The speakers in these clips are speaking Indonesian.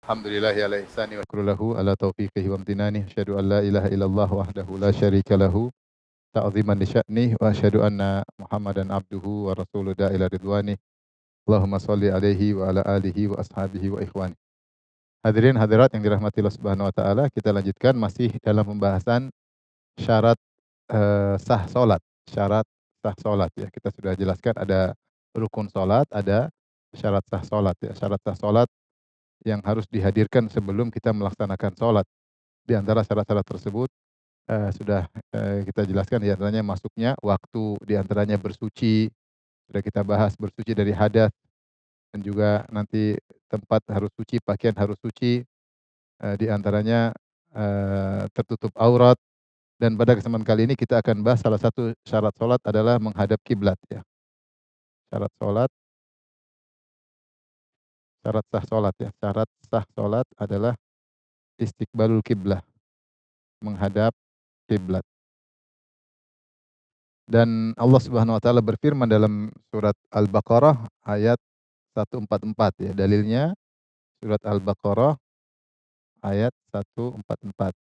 Alhamdulillahi ala ihsani wa syukrulahu ala taufiqihi wa amtinani. Asyhadu an la ilaha illallah wahdahu la syarika lahu ta'ziman li sya'nih wa asyhadu anna Muhammadan abduhu wa rasuluhu ila ridwani. Allahumma shalli alaihi wa ala alihi wa ashabihi wa ikhwani. Hadirin hadirat yang dirahmati Allah Subhanahu wa taala, kita lanjutkan masih dalam pembahasan syarat sah salat. Syarat sah salat ya. Kita sudah jelaskan ada rukun salat, ada syarat sah salat ya. Syarat sah salat yang harus dihadirkan sebelum kita melaksanakan sholat. Di antara syarat-syarat tersebut sudah kita jelaskan, di antaranya masuknya waktu, di antaranya bersuci, sudah kita bahas bersuci dari hadas, dan juga nanti tempat harus suci, pakaian harus suci, di antaranya tertutup aurat, dan pada kesempatan kali ini kita akan bahas salah satu syarat sholat adalah menghadap kiblat ya. Syarat sholat, syarat sah sholat ya. Syarat sah sholat adalah istiqbalul kiblah, menghadap kiblat. Dan Allah Subhanahu wa taala berfirman dalam surat Al-Baqarah ayat 144 ya. Dalilnya surat Al-Baqarah ayat 144.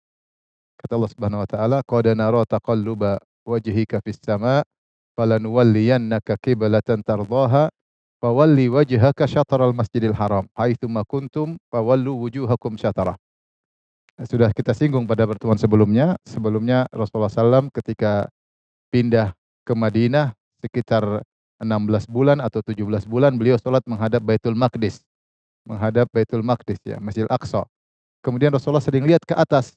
Kata Allah Subhanahu wa taala, "Qad nara taqalluba wajhika fis sama' falanuwalliyannaka qiblatan tardaha fawalli wajhaka syatral masjidil haram haitsu ma kuntum fawallu wujuhakum syatarah." Sudah kita singgung pada pertemuan sebelumnya. Sebelumnya Rasulullah SAW ketika pindah ke Madinah sekitar 16 bulan atau 17 bulan beliau sholat menghadap Baitul Maqdis. Menghadap Baitul Maqdis ya, Masjidil Aqsa. Kemudian Rasulullah sering lihat ke atas,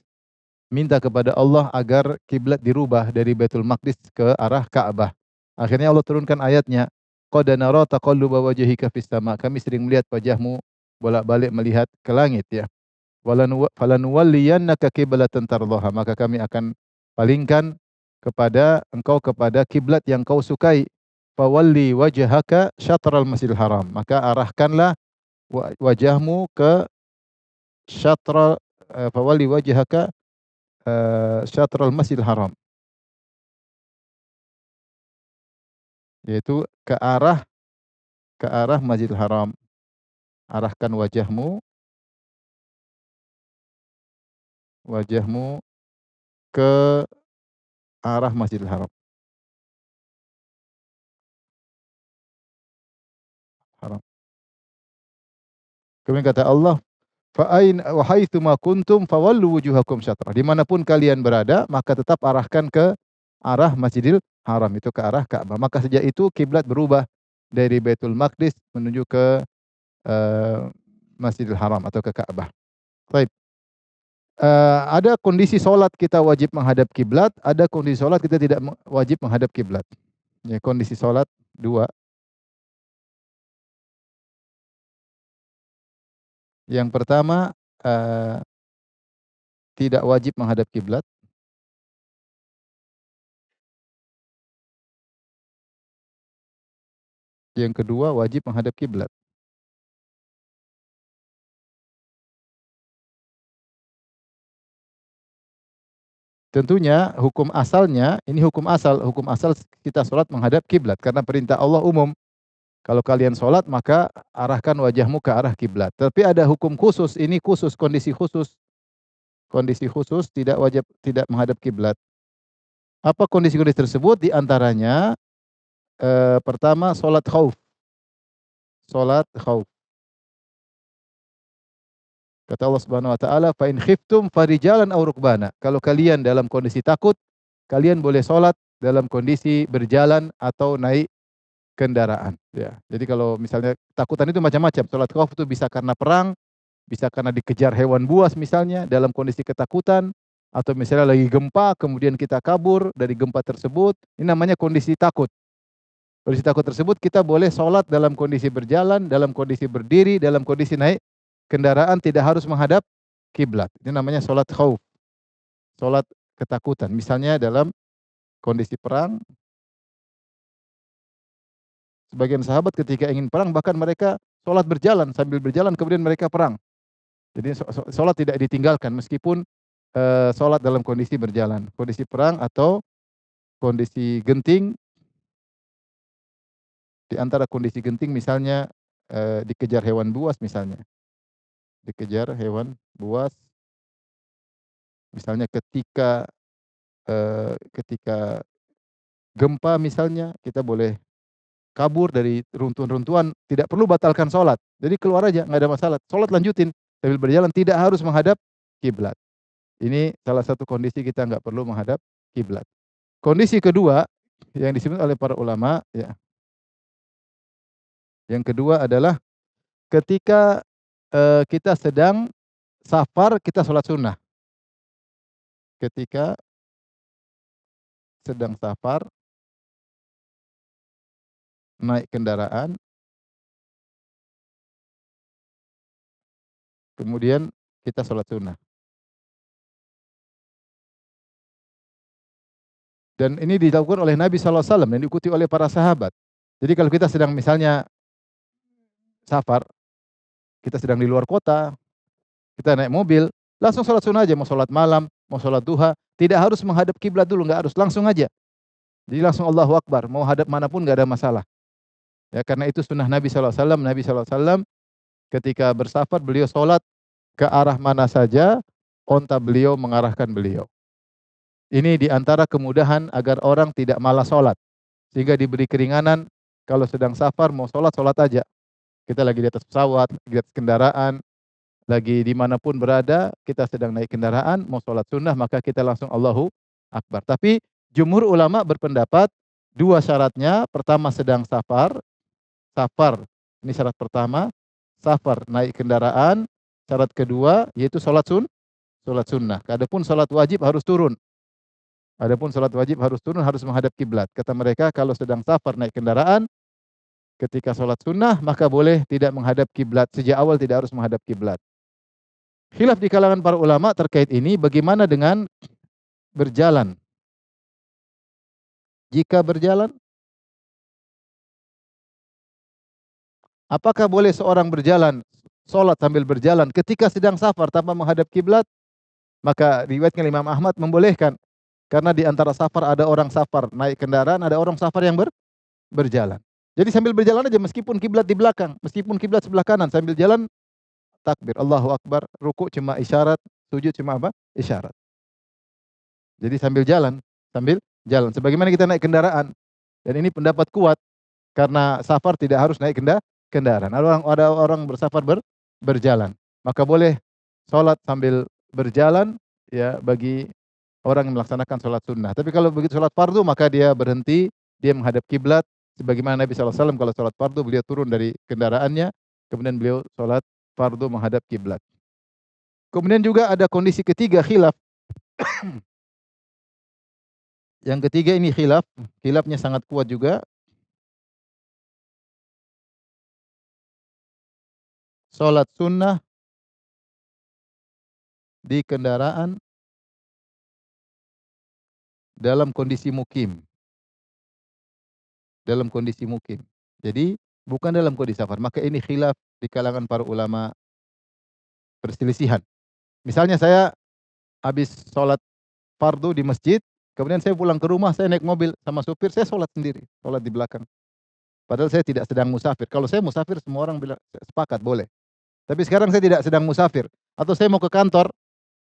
minta kepada Allah agar kiblat dirubah dari Baitul Maqdis ke arah Ka'bah. Akhirnya Allah turunkan ayatnya, "Qad nara taqalluba wajhika fis sama." Kami sering melihat wajahmu bolak-balik melihat ke langit ya. Falanuwalliyannaka qiblatan tardaha, maka kami akan palingkan kepada engkau kepada kiblat yang kau sukai. Fawalli wajhaka syatral masjidil haram, maka arahkanlah wajahmu ke syatra fawalli wajhaka syatral masjidil haram, yaitu ke arah Masjidil Haram. Arahkan wajahmu ke arah Masjidil Haram. Haram. Kemudian kata Allah, wa haitsu ma kuntum fawallu wujuhakum syatrah. Dimanapun kalian berada, maka tetap arahkan ke arah Masjidil Haram, itu ke arah Ka'bah. Maka sejak itu kiblat berubah dari Baitul Maqdis menuju ke Masjidil Haram atau ke Ka'bah. Baik. Ada kondisi solat kita wajib menghadap kiblat, ada kondisi solat kita tidak wajib menghadap kiblat. Ya, kondisi solat dua. Yang pertama, eee, tidak wajib menghadap kiblat. Yang kedua, wajib menghadap kiblat. Tentunya hukum asal kita sholat menghadap kiblat karena perintah Allah umum. Kalau kalian sholat maka arahkan wajahmu ke arah kiblat. Tapi ada hukum khusus, ini khusus, kondisi khusus. Kondisi khusus tidak menghadap kiblat. Apa kondisi-kondisi tersebut? Di antaranya pertama sholat khauf. Sholat khauf. Kata Allah Subhanahu wa taala, "Fa in khiftum farijalan aw rukbana." Kalau kalian dalam kondisi takut, kalian boleh salat dalam kondisi berjalan atau naik kendaraan, ya. Jadi kalau misalnya takutan itu macam-macam. Salat khauf itu bisa karena perang, bisa karena dikejar hewan buas misalnya dalam kondisi ketakutan, atau misalnya lagi gempa kemudian kita kabur dari gempa tersebut, ini namanya kondisi takut. Kondisi takut tersebut kita boleh salat dalam kondisi berjalan, dalam kondisi berdiri, dalam kondisi naik kendaraan, tidak harus menghadap kiblat. Ini namanya salat khauf, salat ketakutan. Misalnya dalam kondisi perang, sebagian sahabat ketika ingin perang bahkan mereka salat berjalan, sambil berjalan kemudian mereka perang. Jadi salat tidak ditinggalkan meskipun salat dalam kondisi berjalan, kondisi perang atau kondisi genting. Di antara kondisi genting misalnya dikejar hewan buas misalnya. dikejar hewan buas, misalnya ketika gempa misalnya, kita boleh kabur dari runtuhan-runtuhan, tidak perlu batalkan sholat. Jadi keluar aja, nggak ada masalah. Sholat lanjutin, sambil berjalan, tidak harus menghadap kiblat. Ini salah satu kondisi kita nggak perlu menghadap kiblat. Kondisi kedua yang disebut oleh para ulama, ya, yang kedua adalah ketika kita sedang safar, kita sholat sunnah. Ketika sedang safar, naik kendaraan, kemudian kita sholat sunnah. Dan ini dilakukan oleh Nabi SAW dan diikuti oleh para sahabat. Jadi kalau kita sedang misalnya safar, kita sedang di luar kota, kita naik mobil, langsung sholat sunnah aja, mau sholat malam, mau sholat duha, tidak harus menghadap kiblat dulu, nggak harus, langsung aja. Jadi langsung Allahu Akbar, mau hadap manapun nggak ada masalah. Ya, karena itu sunnah Nabi SAW. Nabi SAW ketika bersafar, beliau sholat ke arah mana saja, onta beliau mengarahkan beliau. Ini diantara kemudahan agar orang tidak malas sholat. Sehingga diberi keringanan, kalau sedang safar, mau sholat, sholat aja. Kita lagi di atas pesawat, di atas kendaraan, lagi dimanapun berada, kita sedang naik kendaraan, mau sholat sunnah, maka kita langsung Allahu Akbar. Tapi jumhur ulama berpendapat, dua syaratnya, pertama sedang safar, ini syarat pertama, safar naik kendaraan, syarat kedua yaitu sholat sunnah. Adapun sholat wajib harus turun. Harus menghadap kiblat. Kata mereka kalau sedang safar naik kendaraan, ketika sholat sunnah maka boleh tidak menghadap kiblat. Sejak awal tidak harus menghadap kiblat. Khilaf di kalangan para ulama terkait ini, bagaimana dengan berjalan? Jika berjalan, apakah boleh seorang berjalan, sholat sambil berjalan ketika sedang safar tanpa menghadap kiblat? Maka riwayatnya Imam Ahmad membolehkan. Karena di antara safar ada orang safar naik kendaraan, ada orang safar yang berjalan. Jadi sambil berjalan aja meskipun kiblat di belakang, meskipun kiblat sebelah kanan, sambil jalan takbir, Allahu Akbar, ruku cuma isyarat, sujud cuma apa? Isyarat. Jadi sambil jalan. Sebagaimana kita naik kendaraan. Dan ini pendapat kuat karena safar tidak harus naik kendaraan. Ada orang bersafar berjalan. Maka boleh sholat sambil berjalan ya bagi orang yang melaksanakan sholat sunnah. Tapi kalau begitu sholat fardu maka dia berhenti, dia menghadap kiblat. Sebagaimana Nabi SAW kalau sholat fardu beliau turun dari kendaraannya, kemudian beliau sholat fardu menghadap kiblat. Kemudian juga ada kondisi ketiga khilaf. Yang ketiga ini khilafnya sangat kuat juga. Sholat sunnah di kendaraan dalam kondisi mukim. Dalam kondisi mukim. Jadi bukan dalam kondisi safar. Maka ini khilaf di kalangan para ulama, perselisihan. Misalnya saya habis sholat fardu di masjid, kemudian saya pulang ke rumah, saya naik mobil sama supir, saya sholat sendiri, sholat di belakang. Padahal saya tidak sedang musafir. Kalau saya musafir, semua orang bilang sepakat boleh. Tapi sekarang saya tidak sedang musafir. Atau saya mau ke kantor,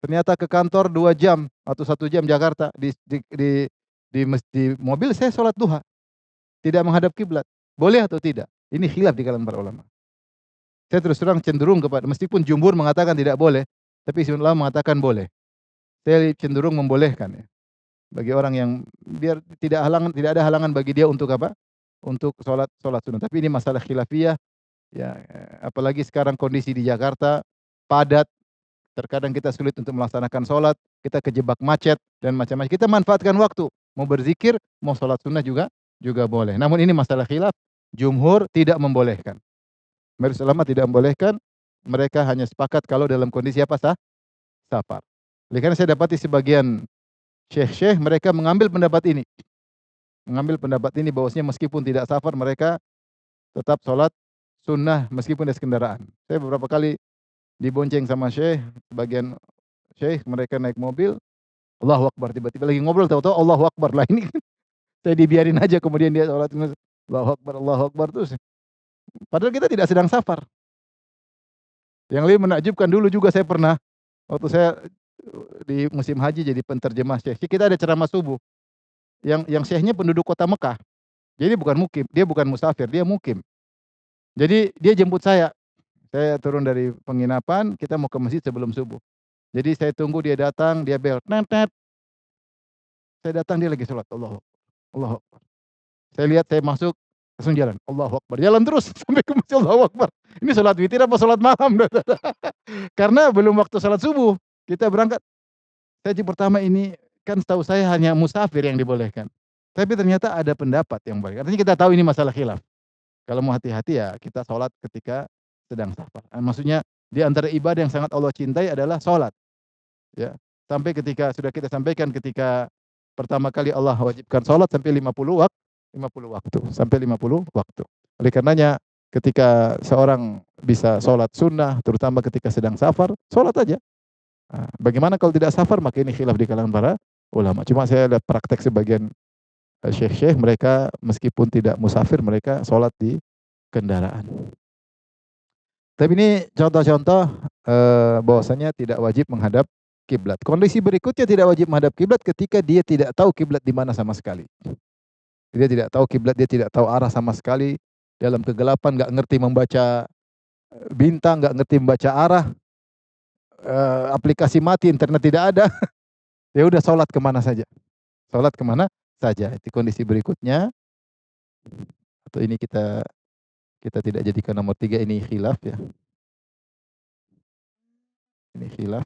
ternyata ke kantor 2 jam atau 1 jam Jakarta, di mobil saya sholat duha, tidak menghadap kiblat. Boleh atau tidak? Ini khilaf di kalangan para ulama. Saya terus terang cenderung kepada, meskipun jumhur mengatakan tidak boleh, tapi sebagian ulama mengatakan boleh. Saya cenderung membolehkan ya. Bagi orang yang biar tidak ada halangan bagi dia untuk apa? Untuk sholat sunnah. Tapi ini masalah khilafiyah ya, apalagi sekarang kondisi di Jakarta padat, terkadang kita sulit untuk melaksanakan sholat, kita kejebak macet dan macam-macam. Kita manfaatkan waktu, mau berzikir, mau sholat sunnah juga boleh. Namun ini masalah khilaf, jumhur tidak membolehkan. Majelis ulama tidak membolehkan, mereka hanya sepakat kalau dalam kondisi apa safar. Oleh karena saya dapati sebagian syekh-syekh mereka mengambil pendapat ini. Bahwasanya meskipun tidak safar mereka tetap sholat sunnah meskipun di kendaraan. Saya beberapa kali dibonceng sama syekh, sebagian syekh mereka naik mobil, Allahu Akbar, tiba-tiba lagi ngobrol tahu-tahu Allahu Akbar. Lah ini saya dibiarin aja, kemudian dia sholat Allahu Akbar terus. Padahal kita tidak sedang safar. Yang lebih menakjubkan dulu juga saya pernah, waktu saya di musim haji jadi penterjemah syekh. Kita ada ceramah subuh, yang syekhnya penduduk kota Mekah. Jadi bukan mukim, dia bukan musafir, dia mukim. Jadi dia jemput saya turun dari penginapan, kita mau ke masjid sebelum subuh. Jadi saya tunggu dia datang, dia bel, tet tet. Saya datang dia lagi sholat, Allahu Akbar. Saya lihat saya masuk, langsung jalan, Allahu Akbar. Jalan terus sampai ke masjid, Allahu Akbar. Ini sholat witir apa sholat malam? Karena belum waktu sholat subuh. Kita berangkat. Saya pertama ini kan setahu saya hanya musafir yang dibolehkan. Tapi ternyata ada pendapat yang boleh. Artinya kita tahu ini masalah khilaf. Kalau mau hati-hati ya kita sholat ketika sedang safar. Maksudnya di antara ibadah yang sangat Allah cintai adalah sholat. Ya. Sampai ketika sudah kita sampaikan ketika pertama kali Allah wajibkan sholat sampai 50 waktu. Sampai 50 waktu. Oleh karenanya ketika seorang bisa sholat sunnah, terutama ketika sedang safar, sholat aja. Bagaimana kalau tidak safar? Maka ini khilaf di kalangan para ulama. Cuma saya lihat praktek sebagian syekh-syekh, mereka meskipun tidak musafir, mereka sholat di kendaraan. Tapi ini contoh-contoh bahwasanya tidak wajib menghadap kiblat. Kondisi berikutnya tidak wajib menghadap kiblat ketika dia tidak tahu kiblat di mana sama sekali. Dia tidak tahu kiblat, dia tidak tahu arah sama sekali. Dalam kegelapan, nggak ngerti membaca bintang, nggak ngerti membaca arah. Aplikasi mati, internet tidak ada. Ya udah sholat kemana saja. Sholat kemana saja. Itu kondisi berikutnya. Atau ini kita tidak jadikan nomor 3, ini khilaf ya. Ini khilaf.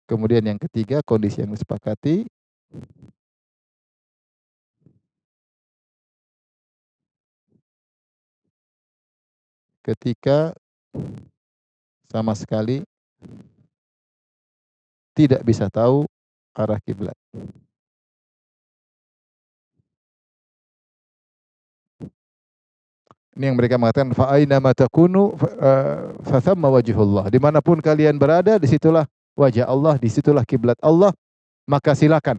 Kemudian yang ketiga, kondisi yang disepakati. Ketika sama sekali tidak bisa tahu arah kiblat. Ini yang mereka mengatakan fa aina ma takunu fa thamma wajhullah. Dimanapun kalian berada, disitulah wajah Allah, disitulah kiblat Allah. Maka silakan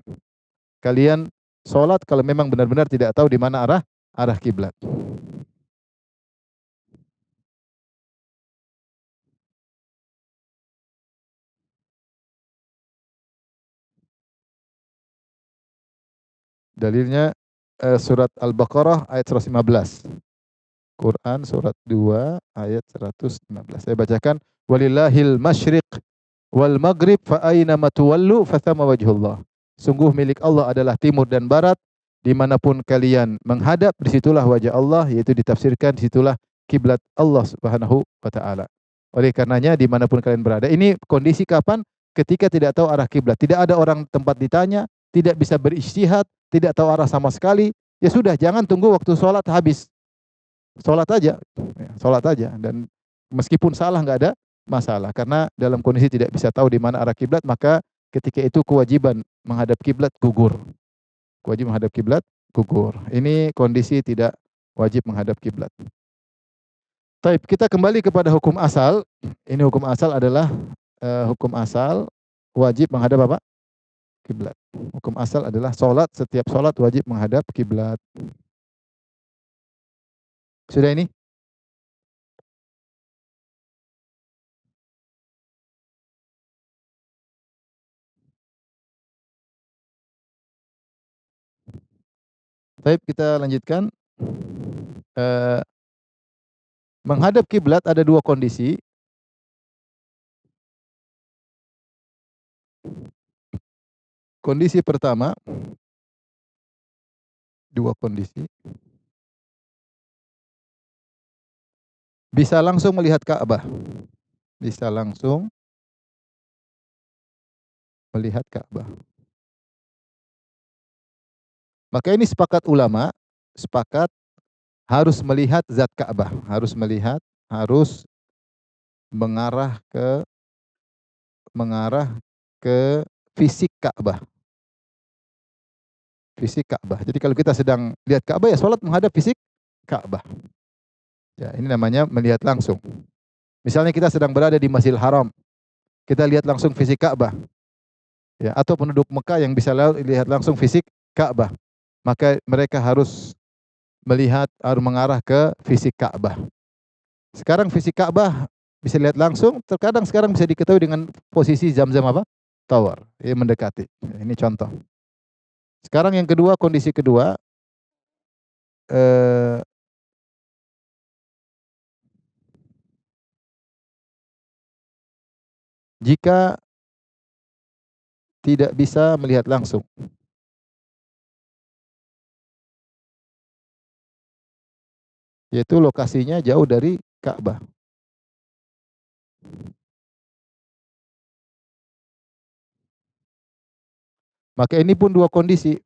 kalian sholat kalau memang benar-benar tidak tahu di mana arah kiblat. Dalilnya surat Al-Baqarah ayat 115. Quran surat 2 ayat 115. Saya bacakan, walillahil masyriq wal maghrib fa aina ma tuwallu fa thamma wajhullah. Sungguh milik Allah adalah timur dan barat, dimanapun kalian menghadap, disitulah wajah Allah, yaitu ditafsirkan disitulah kiblat Allah Subhanahu wa taala. Oleh karenanya dimanapun kalian berada, ini kondisi kapan? Ketika tidak tahu arah kiblat, tidak ada orang tempat ditanya, tidak bisa berijtihad, tidak tahu arah sama sekali, ya sudah, jangan tunggu waktu sholat habis. Sholat aja, sholat aja. Dan meskipun salah nggak ada masalah, karena dalam kondisi tidak bisa tahu di mana arah kiblat, maka ketika itu kewajiban menghadap kiblat gugur. Kewajiban menghadap kiblat gugur. Ini kondisi tidak wajib menghadap kiblat. Taib, kita kembali kepada hukum asal. Ini hukum asal adalah hukum asal wajib menghadap apa? Kiblat. Hukum asal adalah setiap sholat wajib menghadap kiblat. Sudah ini? Baik, kita lanjutkan. Menghadap kiblat ada dua kondisi. Kondisi pertama, dua kondisi. Bisa langsung melihat Ka'bah. Bisa langsung melihat Ka'bah. Maka ini sepakat ulama, sepakat harus melihat zat Ka'bah, harus mengarah ke fisik Ka'bah. Fisik Ka'bah. Jadi kalau kita sedang lihat Ka'bah, ya sholat menghadap fisik Ka'bah. Ya, ini namanya melihat langsung. Misalnya kita sedang berada di Masjidil Haram, kita lihat langsung fisik Ka'bah. Ya, atau penduduk Mekah yang bisa lihat langsung fisik Ka'bah, maka mereka harus mengarah ke fisik Ka'bah. Sekarang fisik Ka'bah bisa lihat langsung, terkadang sekarang bisa diketahui dengan posisi Zam-Zam apa? Tower, ya mendekati. Ini contoh. Sekarang yang kedua, kondisi kedua, eh, jika tidak bisa melihat langsung, yaitu lokasinya jauh dari Ka'bah. Maka ini pun dua kondisi.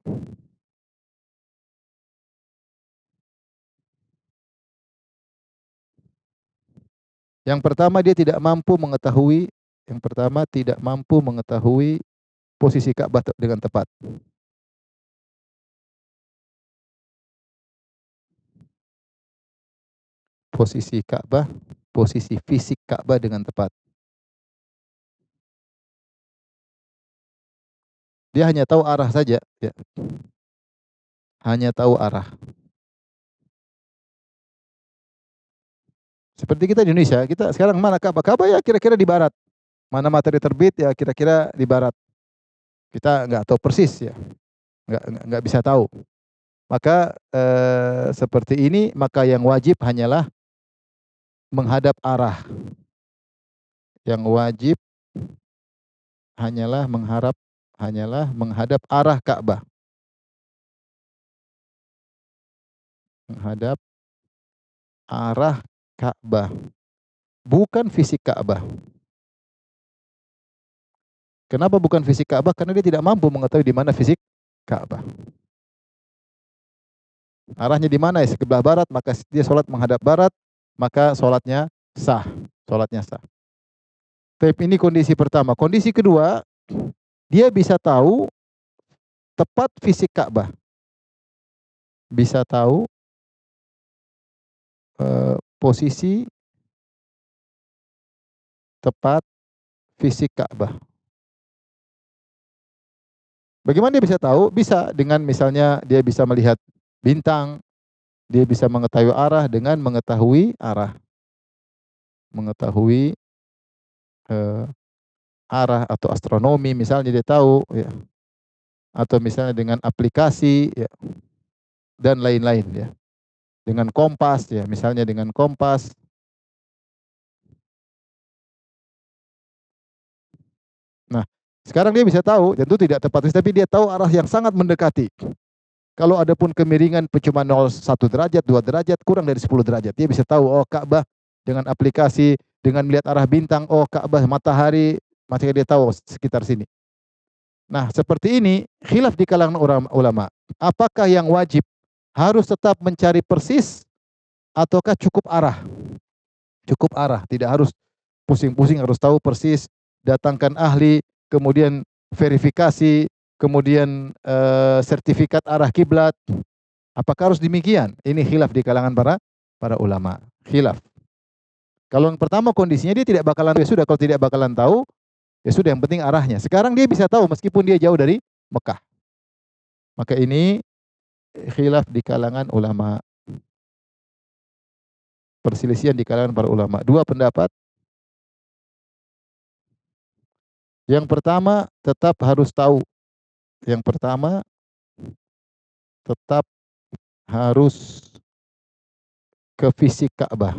Yang pertama dia tidak mampu mengetahui, yang pertama tidak mampu mengetahui posisi Ka'bah dengan tepat. Posisi Ka'bah, posisi fisik Ka'bah dengan tepat. Dia hanya tahu arah saja, ya. Hanya tahu arah. Seperti kita di Indonesia, kita sekarang mana Ka'bah? Ka'bah ya kira-kira di barat. Mana matahari terbit ya kira-kira di barat. Kita nggak tahu persis ya, nggak bisa tahu. Maka seperti ini, maka yang wajib hanyalah menghadap arah. Yang wajib hanyalah menghadap arah Ka'bah. Menghadap arah Ka'bah, bukan fisik Ka'bah. Kenapa bukan fisik Ka'bah? Karena dia tidak mampu mengetahui di mana fisik Ka'bah. Arahnya di mana? Ya, sebelah barat, maka dia sholat menghadap barat, maka sholatnya sah. Sholatnya sah. Tapi ini kondisi pertama. Kondisi kedua, dia bisa tahu tepat fisik Ka'bah. Bisa tahu posisi tepat fisik Ka'bah. Bagaimana dia bisa tahu? Bisa dengan misalnya dia bisa melihat bintang, dia bisa mengetahui arah dengan mengetahui arah. Mengetahui arah atau astronomi misalnya dia tahu ya. Atau misalnya dengan aplikasi ya, dan lain-lain ya. Dengan kompas ya, misalnya dengan kompas. Nah, sekarang dia bisa tahu, tentu tidak tepat, tapi dia tahu arah yang sangat mendekati. Kalau ada pun kemiringan cuma 0,1 derajat, 2 derajat, kurang dari 10 derajat. Dia bisa tahu, oh Ka'bah dengan aplikasi, dengan melihat arah bintang, oh Ka'bah matahari, maka dia tahu sekitar sini. Nah, seperti ini, khilaf di kalangan ulama. Apakah yang wajib harus tetap mencari persis, ataukah cukup arah? Cukup arah, tidak harus pusing-pusing, harus tahu persis, datangkan ahli, kemudian verifikasi, kemudian sertifikat arah kiblat. Apakah harus demikian? Ini khilaf di kalangan para ulama. Khilaf. Kalau yang pertama kondisinya dia tidak bakalan tahu, ya sudah, kalau tidak bakalan tahu, ya sudah, yang penting arahnya. Sekarang dia bisa tahu meskipun dia jauh dari Mekah. Maka ini khilaf di kalangan ulama. Perselisihan di kalangan para ulama. Dua pendapat. Yang pertama tetap harus tahu. Yang pertama tetap harus ke fisik Ka'bah.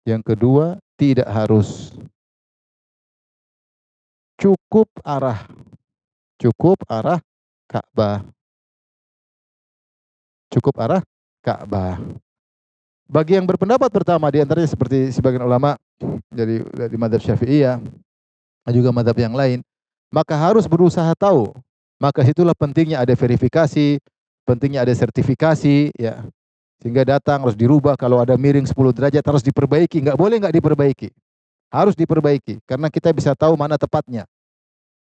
Yang kedua tidak harus. Cukup arah. Cukup arah Ka'bah. Cukup arah Ka'bah. Bagi yang berpendapat pertama, di antaranya seperti sebagian ulama dari mazhab Syafi'iyah dan juga mazhab yang lain, maka harus berusaha tahu. Maka situlah pentingnya ada verifikasi, pentingnya ada sertifikasi, ya. Sehingga datang harus dirubah, kalau ada miring 10 derajat harus diperbaiki, nggak boleh nggak diperbaiki. Harus diperbaiki karena kita bisa tahu mana tepatnya.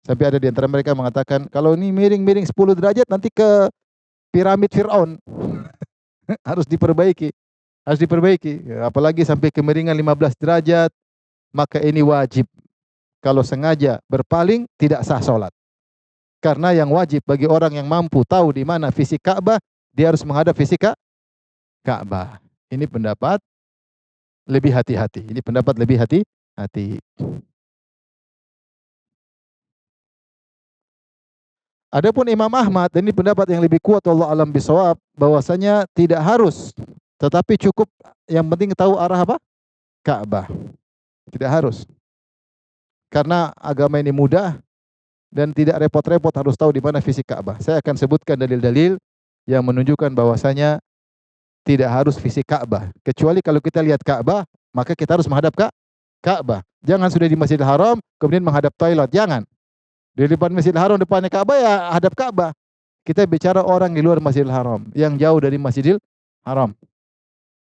Sampai ada di antara mereka mengatakan, kalau ini miring-miring 10 derajat nanti ke piramid Fir'aun. Harus diperbaiki. Harus diperbaiki. Apalagi sampai kemiringan 15 derajat, maka ini wajib. Kalau sengaja berpaling, tidak sah sholat. Karena yang wajib bagi orang yang mampu tahu di mana fisik Ka'bah, dia harus menghadap fisik Ka'bah. Ini pendapat lebih hati-hati. Ini pendapat lebih hati-hati. Adapun Imam Ahmad, ini pendapat yang lebih kuat wallahu alam bisawab, bahwasanya tidak harus, tetapi cukup yang penting tahu arah apa? Ka'bah. Tidak harus. Karena agama ini mudah dan tidak repot-repot harus tahu di mana fisik Ka'bah. Saya akan sebutkan dalil-dalil yang menunjukkan bahwasanya tidak harus fisik Ka'bah. Kecuali kalau kita lihat Ka'bah, maka kita harus menghadap Ka'bah. Jangan sudah di Masjidil Haram kemudian menghadap toilet, jangan. Di depan Masjidil Haram depannya Ka'bah ya hadap Ka'bah. Kita bicara orang di luar Masjidil Haram, yang jauh dari Masjidil Haram,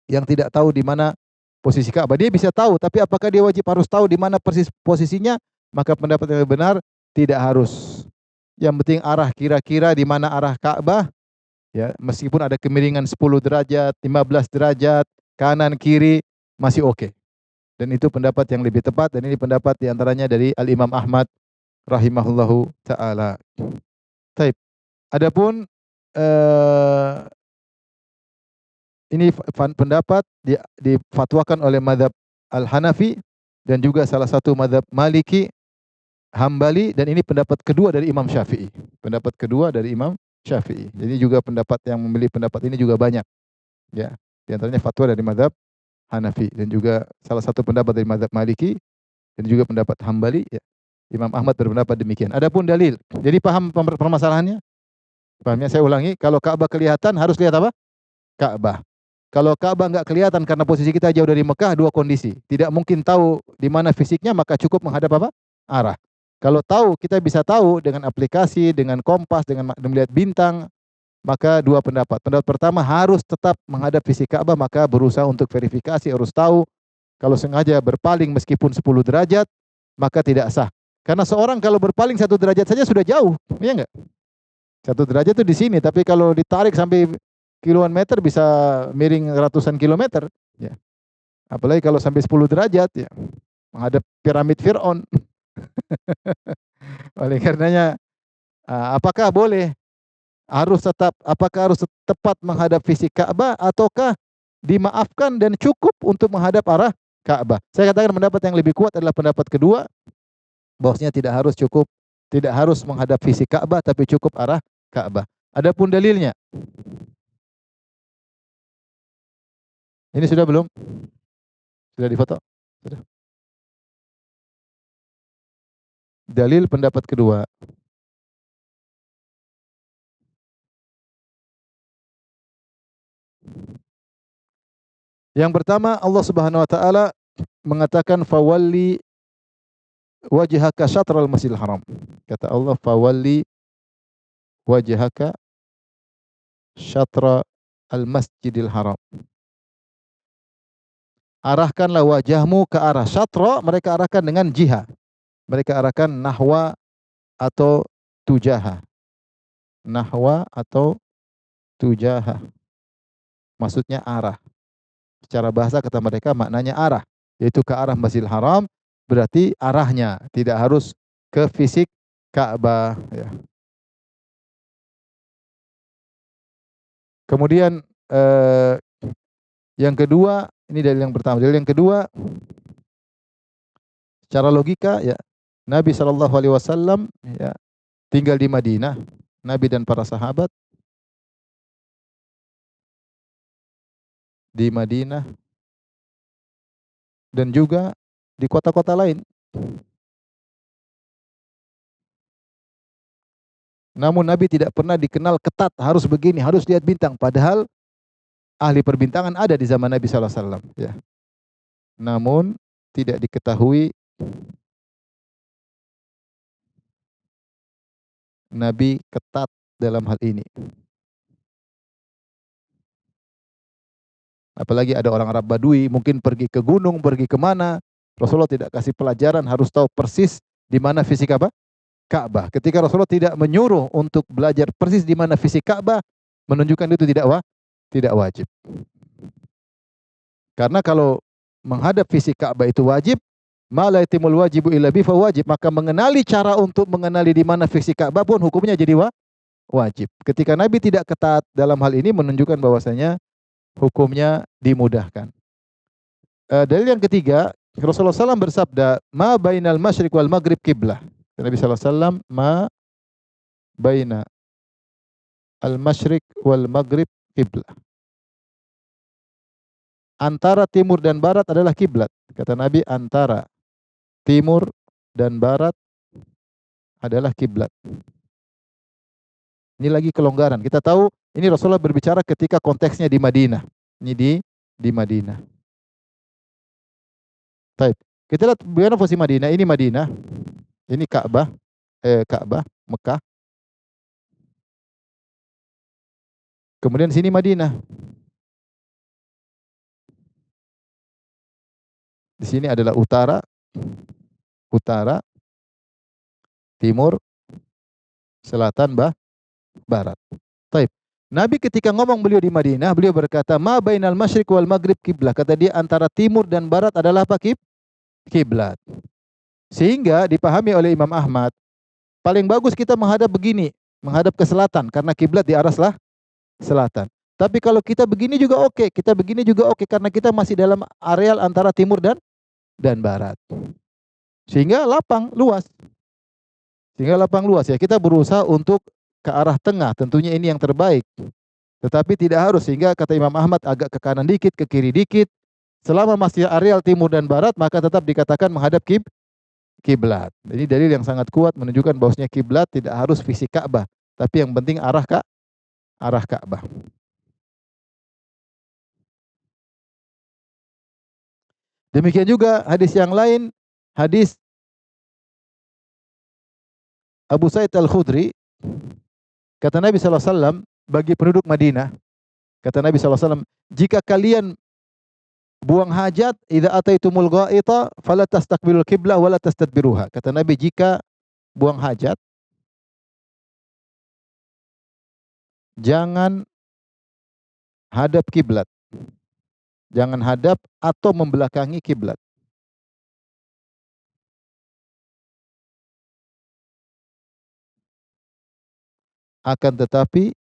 yang tidak tahu di mana posisi Ka'bah. Dia bisa tahu, tapi apakah dia wajib harus tahu di mana persis posisinya? Maka pendapat yang benar tidak harus. Yang penting arah, kira-kira di mana arah Ka'bah, ya, meskipun ada kemiringan 10 derajat, 15 derajat, kanan kiri masih oke. Dan itu pendapat yang lebih tepat, dan ini pendapat diantaranya dari Al-Imam Ahmad rahimahullahu taala. Taib. Adapun ini pendapat difatwakan oleh mazhab Al-Hanafi dan juga salah satu mazhab Maliki, Hambali, dan ini pendapat kedua dari Imam Syafi'i. Pendapat kedua dari Imam Syafi'i. Jadi juga pendapat yang memilih pendapat ini juga banyak. Ya, di antaranya fatwa dari mazhab Hanafi dan juga salah satu pendapat dari mazhab Maliki dan juga pendapat Hambali, ya. Imam Ahmad berpendapat demikian. Adapun dalil. Jadi paham permasalahannya? Pahamnya saya ulangi, kalau Ka'bah kelihatan harus lihat apa? Ka'bah. Kalau Ka'bah enggak kelihatan karena posisi kita jauh dari Mekah, dua kondisi. Tidak mungkin tahu di mana fisiknya, maka cukup menghadap apa? Arah. Kalau tahu, kita bisa tahu dengan aplikasi, dengan kompas, dengan melihat bintang, maka dua pendapat. Pendapat pertama harus tetap menghadap fisik Ka'bah, maka berusaha untuk verifikasi, harus tahu. Kalau sengaja berpaling meskipun 10 derajat, maka tidak sah. Karena seorang kalau berpaling 1 derajat saja sudah jauh, iya enggak? 1 derajat itu di sini, tapi kalau ditarik sampai kiloan meter bisa miring ratusan kilometer, ya. Apalagi kalau sampai 10 derajat, ya, menghadap piramid Fir'aun. Oleh karenanya, apakah boleh apakah harus tepat menghadap fisik Ka'bah ataukah dimaafkan dan cukup untuk menghadap arah Ka'bah? Saya katakan pendapat yang lebih kuat adalah pendapat kedua, bahwasanya tidak harus menghadap fisik Ka'bah tapi cukup arah Ka'bah. Adapun dalilnya, ini sudah belum? Sudah difoto? Sudah. Dalil pendapat kedua. Yang pertama, Allah Subhanahu wa taala mengatakan fawalli wajhaka syatral Masjidil Haram. Kata Allah fawalli wajhaka syatra al-Masjidil Haram. Arahkanlah wajahmu ke arah syatra, mereka arahkan dengan jihah. Mereka arahkan nahwa atau tujaha. Nahwa atau tujaha. Maksudnya arah. Secara bahasa kata mereka maknanya arah, yaitu ke arah Masjidil Haram, berarti arahnya tidak harus ke fisik Ka'bah, ya. Kemudian yang kedua, ini dalil yang pertama. Dalil yang kedua, secara logika, ya, Nabi SAW, ya, tinggal di Madinah, Nabi dan para sahabat di Madinah dan juga di kota-kota lain. Namun Nabi tidak pernah dikenal ketat harus begini, harus lihat bintang, padahal ahli perbintangan ada di zaman Nabi SAW, ya. Namun tidak diketahui Nabi ketat dalam hal ini. Apalagi ada orang Arab Badui, mungkin pergi ke gunung, pergi ke mana, Rasulullah tidak kasih pelajaran, harus tahu persis di mana fisik apa? Ka'bah. Ketika Rasulullah tidak menyuruh untuk belajar persis di mana fisik Ka'bah, menunjukkan itu tidak wajib. Karena kalau menghadap fisik Ka'bah itu wajib, ma la yatimul wajibu illa bi fa wajib, maka mengenali cara untuk mengenali di mana fisik Ka'bah pun hukumnya jadi wajib. Ketika Nabi tidak ketat dalam hal ini menunjukkan bahwasanya hukumnya dimudahkan. Dalil yang ketiga, Rasulullah SAW bersabda, "Ma bainal masyriq wal maghrib kiblah." Nabi SAW, "Ma baina al masyriq wal maghrib kiblah." Antara timur dan barat adalah kiblat. Kata Nabi, antara timur dan barat adalah kiblat. Ini lagi kelonggaran. Kita tahu ini Rasulullah berbicara ketika konteksnya di Madinah. Ini di Madinah. Baik. Kita lihat bagaimana posisi Madinah. Ini Madinah. Ini Ka'bah. Ka'bah, Mekah. Kemudian sini Madinah. Di sini adalah utara, timur, selatan, barat. Taib. Nabi ketika ngomong beliau di Madinah, beliau berkata, "Ma bainal masyriq wal maghrib kiblah." Kata dia antara timur dan barat adalah apa? Kiblat. Sehingga dipahami oleh Imam Ahmad, paling bagus kita menghadap begini, menghadap ke selatan karena kiblat di arah selatan. Tapi kalau kita begini juga oke, kita begini juga oke karena kita masih dalam areal antara timur dan barat. Sehingga lapang luas. Ya. Kita berusaha untuk ke arah tengah, tentunya ini yang terbaik. Tetapi tidak harus, sehingga kata Imam Ahmad agak ke kanan dikit, ke kiri dikit. Selama masih areal timur dan barat, maka tetap dikatakan menghadap kiblat. Ini dalil yang sangat kuat menunjukkan bahwasanya kiblat tidak harus fisik Ka'bah, tapi yang penting arah Ka'bah. Demikian juga hadis yang lain, hadis Abu Sa'id Al-Khudri, kata Nabi SAW, bagi penduduk Madinah, kata Nabi SAW, jika kalian buang hajat, idza ataitumul ghaita fala tastaqbilul qiblah wala tastadbiruha. Kata Nabi, jika buang hajat, jangan hadap kiblat. Jangan hadap atau membelakangi kiblat. Akan tetapi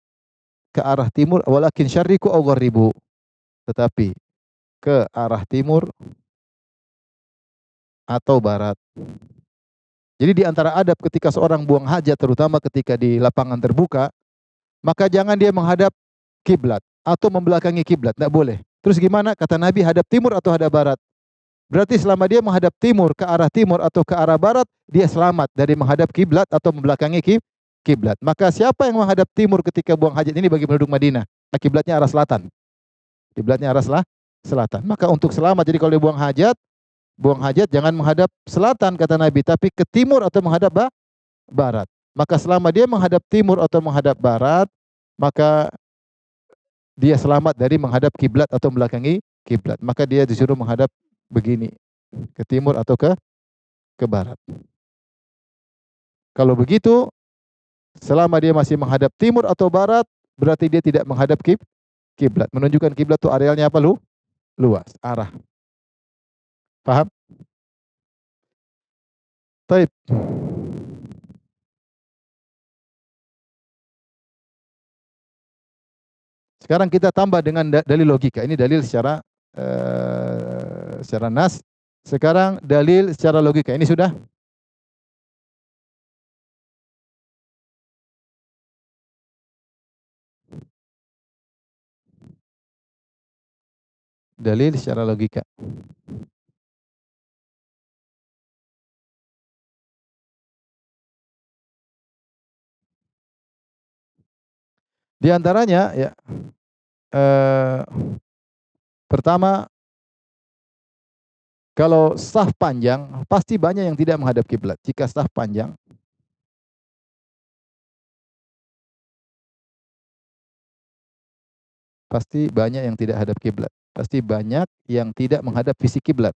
ke arah timur, walakin syarriku aw gharribu. Tetapi ke arah timur atau barat. Jadi di antara adab ketika seorang buang hajat, terutama ketika di lapangan terbuka, maka jangan dia menghadap kiblat atau membelakangi kiblat, tidak boleh. Terus gimana? Kata Nabi, hadap timur atau hadap barat? Berarti selama dia menghadap timur, ke arah timur atau ke arah barat, dia selamat dari menghadap kiblat atau membelakangi kiblat. Maka siapa yang menghadap timur ketika buang hajat ini bagi penduduk Madinah? Kiblatnya arah selatan. Kiblatnya arah selatan. Maka untuk selamat, jadi kalau dia buang hajat jangan menghadap selatan kata Nabi, tapi ke timur atau menghadap barat. Maka selama dia menghadap timur atau menghadap barat, maka dia selamat dari menghadap kiblat atau membelakangi kiblat. Maka dia disuruh menghadap begini, ke timur atau ke barat. Kalau begitu, selama dia masih menghadap timur atau barat, berarti dia tidak menghadap kiblat. Menunjukkan kiblat itu arealnya apa? Luas, arah. Paham? Baik. Sekarang kita tambah dengan dalil logika. Ini dalil secara nas. Sekarang dalil secara logika. Ini sudah. Dalil secara logika. Di antaranya ya, pertama, kalau saf panjang pasti banyak yang tidak menghadap kiblat. Jika saf panjang, pasti banyak yang tidak hadap kiblat. Pasti banyak yang tidak menghadap fisik kiblat.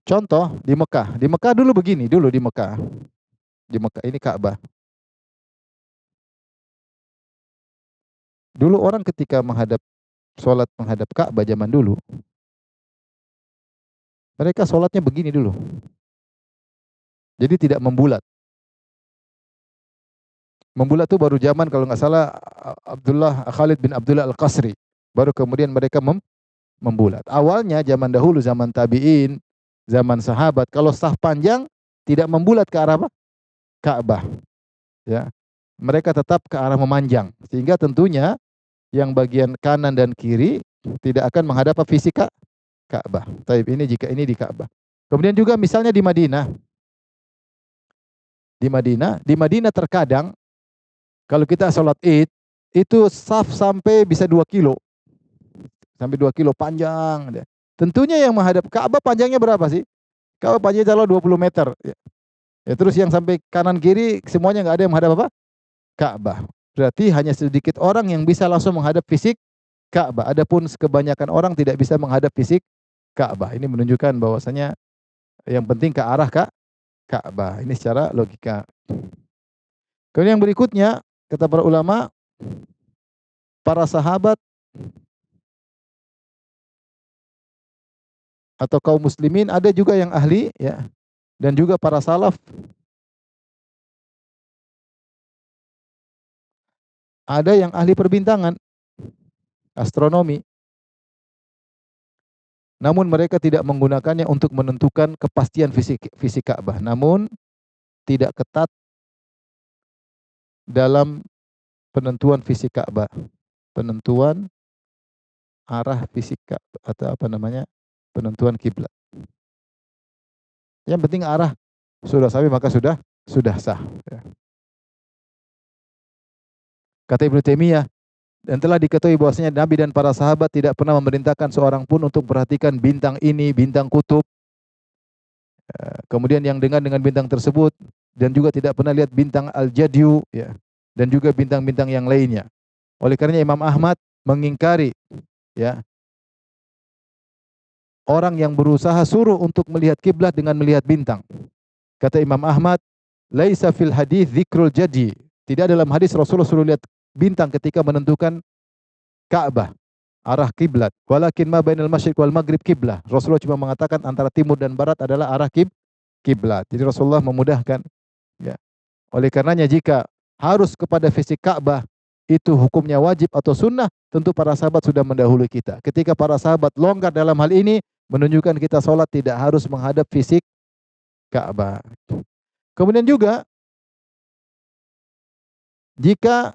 Contoh di Mekah. Di Mekah dulu begini, dulu di Mekah. Di Mekah ini Ka'bah. Dulu orang ketika sholat menghadap Ka'bah zaman dulu, mereka sholatnya begini dulu. Jadi tidak membulat. Membulat itu baru zaman kalau nggak salah Khalid bin Abdullah Al-Qasri. Baru kemudian mereka membulat. Awalnya zaman dahulu, zaman tabi'in, zaman sahabat, kalau saf panjang tidak membulat ke arah apa? Ka'bah. Ya. Mereka tetap ke arah memanjang. Sehingga tentunya yang bagian kanan dan kiri tidak akan menghadap fisik Ka'bah. Taib ini jika ini di Ka'bah. Kemudian juga misalnya di Madinah. Di Madinah terkadang kalau kita sholat Id itu saf sampai bisa 2 kilo. Sampai 2 kilo panjang. Tentunya yang menghadap Ka'bah panjangnya berapa sih? Ka'bah panjangnya kalau 20 meter. Ya, terus yang sampai kanan kiri semuanya nggak ada yang menghadap apa? Ka'bah. Berarti hanya sedikit orang yang bisa langsung menghadap fisik Ka'bah. Adapun kebanyakan orang tidak bisa menghadap fisik Ka'bah. Ini menunjukkan bahwasanya yang penting ke arah Ka'bah. Ini secara logika. Kemudian yang berikutnya, kata para ulama, para sahabat atau kaum muslimin ada juga yang ahli ya, dan juga para salaf ada yang ahli perbintangan, astronomi. Namun mereka tidak menggunakannya untuk menentukan kepastian fisik Ka'bah. Namun tidak ketat dalam penentuan fisik Ka'bah. Penentuan arah fisik Ka'bah atau apa namanya? Penentuan kiblat. Yang penting arah sudah sampai maka sudah sah. Ya. Kata Ibnu Taimiyah, dan telah diketahui bahwasanya Nabi dan para sahabat tidak pernah memerintahkan seorang pun untuk perhatikan bintang ini, bintang kutub. Kemudian yang dengan bintang tersebut dan juga tidak pernah lihat bintang Al-Jadyu ya, dan juga bintang-bintang yang lainnya. Oleh karenanya Imam Ahmad mengingkari ya orang yang berusaha suruh untuk melihat kiblat dengan melihat bintang. Kata Imam Ahmad, laisa fil hadis dzikrul jadi. Tidak dalam hadis Rasulullah suruh lihat bintang ketika menentukan Ka'bah, arah kiblat. Walakin ma bainal masyriq wal maghrib kiblah. Rasulullah cuma mengatakan antara timur dan barat adalah arah kiblat. Jadi Rasulullah memudahkan. Ya. Oleh karenanya jika harus kepada fisik Ka'bah itu hukumnya wajib atau sunnah, tentu para sahabat sudah mendahului kita. Ketika para sahabat longgar dalam hal ini, menunjukkan kita sholat tidak harus menghadap fisik Ka'bah. Kemudian juga jika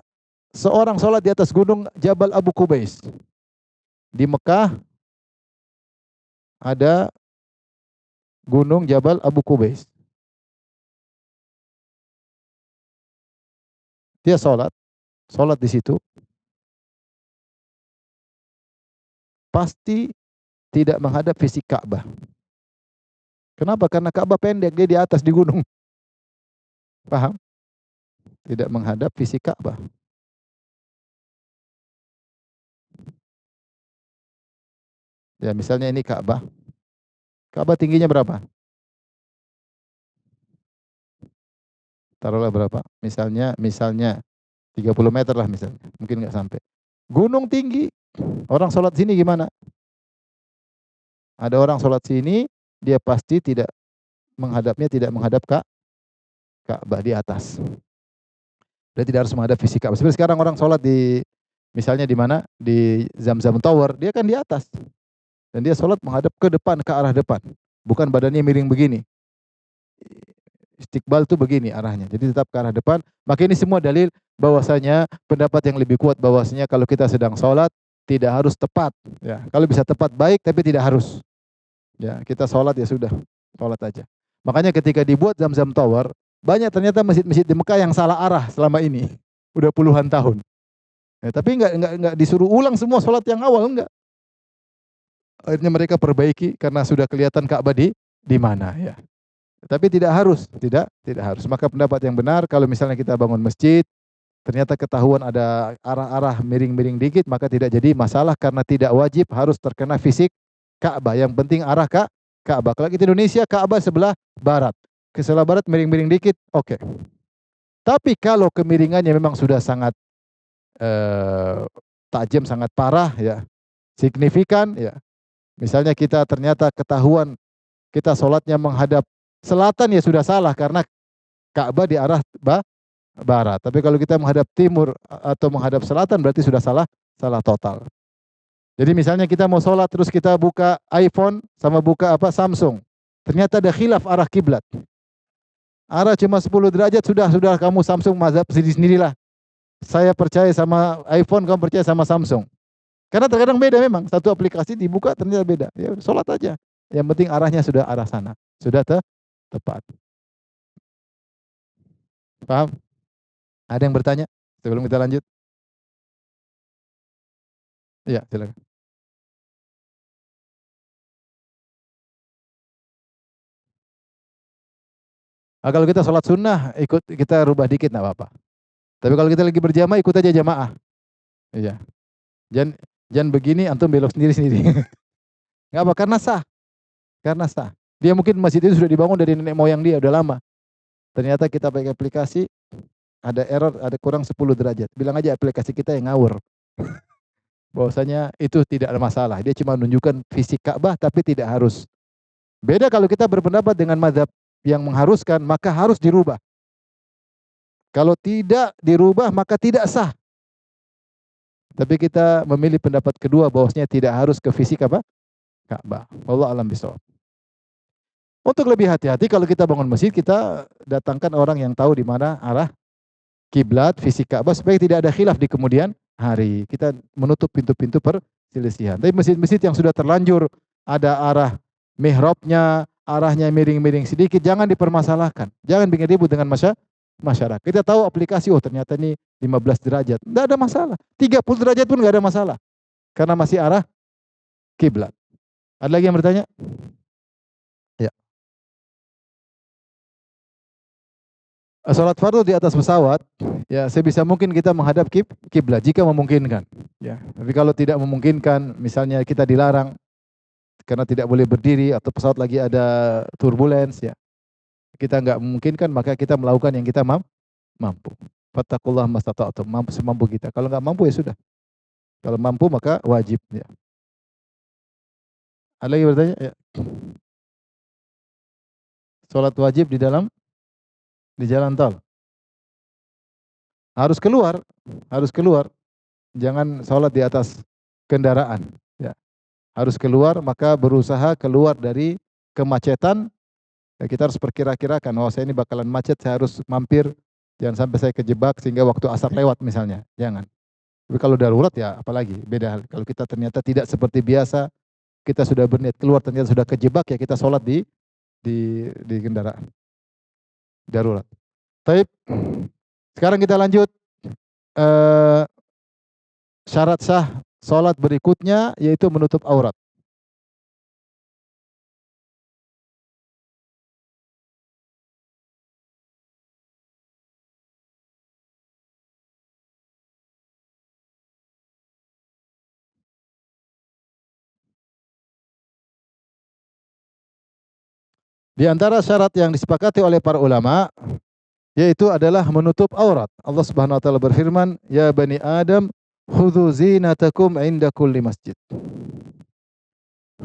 seorang sholat di atas gunung Jabal Abu Qubais di Mekah, ada gunung Jabal Abu Qubais. Dia sholat di situ, pasti tidak menghadap fisik Ka'bah. Kenapa? Karena Ka'bah pendek, dia di atas di gunung. Paham? Tidak menghadap fisik Ka'bah. Ya, misalnya ini Ka'bah. Ka'bah tingginya berapa? Taruhlah berapa? Misalnya 30 meter lah misalnya. Mungkin nggak sampai. Gunung tinggi. Orang sholat sini gimana? Ada orang sholat sini, dia pasti tidak menghadap Ka'bah di atas. Dia tidak harus menghadap fisik Ka'bah. Seperti sekarang orang sholat di misalnya di mana? Di Zamzam Tower, dia kan di atas. Dan dia sholat menghadap ke depan, ke arah depan. Bukan badannya miring begini. Istiqbal itu begini arahnya. Jadi tetap ke arah depan. Maka ini semua dalil bahwasanya pendapat yang lebih kuat bahwasanya kalau kita sedang sholat tidak harus tepat. Ya, kalau bisa tepat baik, tapi tidak harus. Ya, kita sholat ya sudah, sholat aja. Makanya ketika dibuat Zamzam Tower, banyak ternyata masjid-masjid di Mekah yang salah arah selama ini, udah puluhan tahun. Ya, tapi enggak disuruh ulang semua sholat yang awal, enggak. Akhirnya mereka perbaiki karena sudah kelihatan Ka'bah di mana ya. Tapi tidak harus. Maka pendapat yang benar kalau misalnya kita bangun masjid, ternyata ketahuan ada arah-arah miring-miring dikit, maka tidak jadi masalah karena tidak wajib harus terkena fisik Ka'bah. Yang penting arah Ka'bah. Kalau kita Indonesia, Ka'bah sebelah barat. Ke sebelah barat miring-miring dikit, oke. Tapi kalau kemiringannya memang sudah sangat tajam, sangat parah ya, signifikan ya. Misalnya kita ternyata ketahuan kita sholatnya menghadap selatan ya sudah salah karena Ka'bah di arah barat. Tapi kalau kita menghadap timur atau menghadap selatan berarti sudah salah total. Jadi misalnya kita mau sholat terus kita buka iPhone sama buka Samsung. Ternyata ada khilaf arah kiblat. Arah cuma 10 derajat sudah kamu Samsung mazhab sendiri-sendirilah. Saya percaya sama iPhone, kamu percaya sama Samsung. Karena terkadang beda memang. Satu aplikasi dibuka ternyata beda. Ya sholat aja. Yang penting arahnya sudah arah sana. Sudah tepat. Paham? Ada yang bertanya sebelum kita lanjut? Iya, silakan. Kalau kita sholat sunnah, ikut kita rubah dikit nggak apa-apa. Tapi kalau kita lagi berjamaah, ikut aja jamaah. Iya. Jangan jangan begini, antum belok sendiri-sendiri. Nggak apa, karena sah. Karena sah. Dia mungkin masjid itu sudah dibangun dari nenek moyang dia, udah lama. Ternyata kita pakai aplikasi, ada error, ada kurang 10 derajat. Bilang aja aplikasi kita yang ngawur. Bahwasanya itu tidak ada masalah. Dia cuma menunjukkan fisik Ka'bah, tapi tidak harus. Beda kalau kita berpendapat dengan mazhab yang mengharuskan, maka harus dirubah. Kalau tidak dirubah, maka tidak sah. Tapi kita memilih pendapat kedua, bahwasanya tidak harus ke fisik Ka'bah. Wallahu a'lam bishawab. Untuk lebih hati-hati kalau kita bangun masjid, kita datangkan orang yang tahu di mana arah kiblat, fisik Ka'bah supaya tidak ada khilaf di kemudian hari. Kita menutup pintu-pintu perselisihan. Tapi masjid-masjid yang sudah terlanjur ada arah mihrabnya, arahnya miring-miring sedikit, jangan dipermasalahkan. Jangan bikin ribut dengan masyarakat. Kita tahu aplikasi, oh ternyata ini 15 derajat. Tidak ada masalah. 30 derajat pun nggak ada masalah. Karena masih arah kiblat. Ada lagi yang bertanya? Ya. Salat fardu di atas pesawat, ya sebisa mungkin kita menghadap kiblat jika memungkinkan. Ya. Tapi kalau tidak memungkinkan, misalnya kita dilarang karena tidak boleh berdiri atau pesawat lagi ada turbulence, ya kita nggak memungkinkan, maka kita melakukan yang kita mampu. Fattaqullaha mastata'tum, mampu semampu kita. Kalau nggak mampu ya sudah. Kalau mampu maka wajib. Ya. Ada lagi bertanya? Ya. Salat wajib di jalan tol. Harus keluar. Jangan salat di atas kendaraan. Ya. Harus keluar, maka berusaha keluar dari kemacetan. Ya, kita harus perkira-kirakan, oh saya ini bakalan macet, saya harus mampir. Jangan sampai saya kejebak sehingga waktu asar lewat misalnya. Jangan. Tapi kalau darurat ya apalagi, beda hal. Kalau kita ternyata tidak seperti biasa, kita sudah berniat keluar ternyata sudah kejebak, ya kita sholat di kendaraan. Darurat. Baik. Sekarang kita lanjut. Syarat sah sholat berikutnya yaitu menutup aurat. Di antara syarat yang disepakati oleh para ulama yaitu adalah menutup aurat. Allah Subhanahu wa taala berfirman, "Ya bani Adam, khudzu zinatakum 'inda kulli masjid."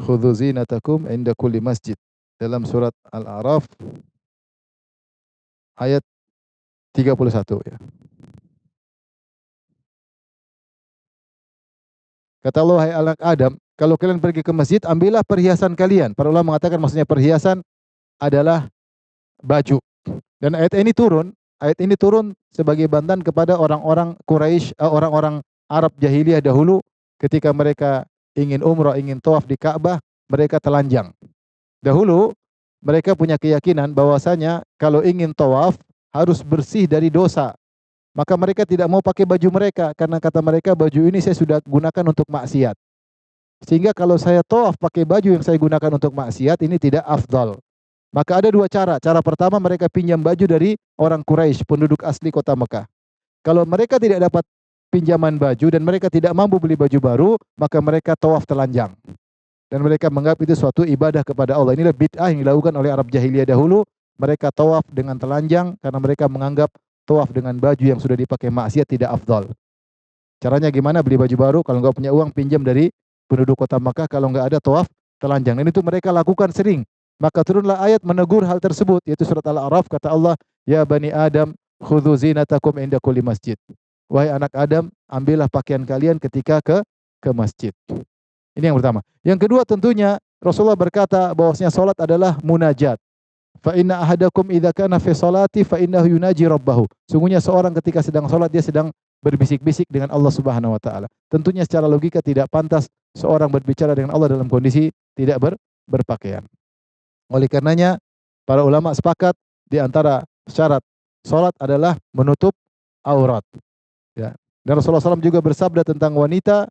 Khudzu zinatakum 'inda kulli masjid. Dalam surat Al-A'raf ayat 31 ya. Kata Allah, "Hai anak Adam, kalau kalian pergi ke masjid, ambillah perhiasan kalian." Para ulama mengatakan maksudnya perhiasan adalah baju. Dan ayat ini turun sebagai bantahan kepada orang-orang Quraisy, orang-orang Arab jahiliyah dahulu ketika mereka ingin umrah, ingin tawaf di Ka'bah, mereka telanjang. Dahulu mereka punya keyakinan bahwasanya kalau ingin tawaf harus bersih dari dosa. Maka mereka tidak mau pakai baju mereka karena kata mereka baju ini saya sudah gunakan untuk maksiat. Sehingga kalau saya tawaf pakai baju yang saya gunakan untuk maksiat ini tidak afdal. Maka ada dua cara. Cara pertama mereka pinjam baju dari orang Quraisy, penduduk asli kota Mekah. Kalau mereka tidak dapat pinjaman baju dan mereka tidak mampu beli baju baru, maka mereka tawaf telanjang. Dan mereka menganggap itu suatu ibadah kepada Allah. Inilah bid'ah yang dilakukan oleh Arab jahiliyah dahulu. Mereka tawaf dengan telanjang karena mereka menganggap tawaf dengan baju yang sudah dipakai maksiat tidak afdal. Caranya gimana? Beli baju baru. Kalau nggak punya uang, pinjam dari penduduk kota Makkah. Kalau nggak ada, tawaf telanjang. Dan itu mereka lakukan sering. Maka turunlah ayat menegur hal tersebut, yaitu surat Al-A'raf, kata Allah, "Ya bani Adam, khudzu zinatakum inda kulli masjid. Wahai anak Adam, ambillah pakaian kalian ketika ke masjid. Ini yang pertama. Yang kedua tentunya Rasulullah berkata bahwasanya salat adalah munajat. Fa inna ahadakum idza kana fi salati fa innahu yunaji rabbahu. Sungguhnya seorang ketika sedang salat dia sedang berbisik-bisik dengan Allah Subhanahu wa taala. Tentunya secara logika tidak pantas seorang berbicara dengan Allah dalam kondisi tidak berpakaian. Oleh karenanya para ulama sepakat di antara syarat salat adalah menutup aurat. Ya. Dan Rasulullah SAW juga bersabda tentang wanita,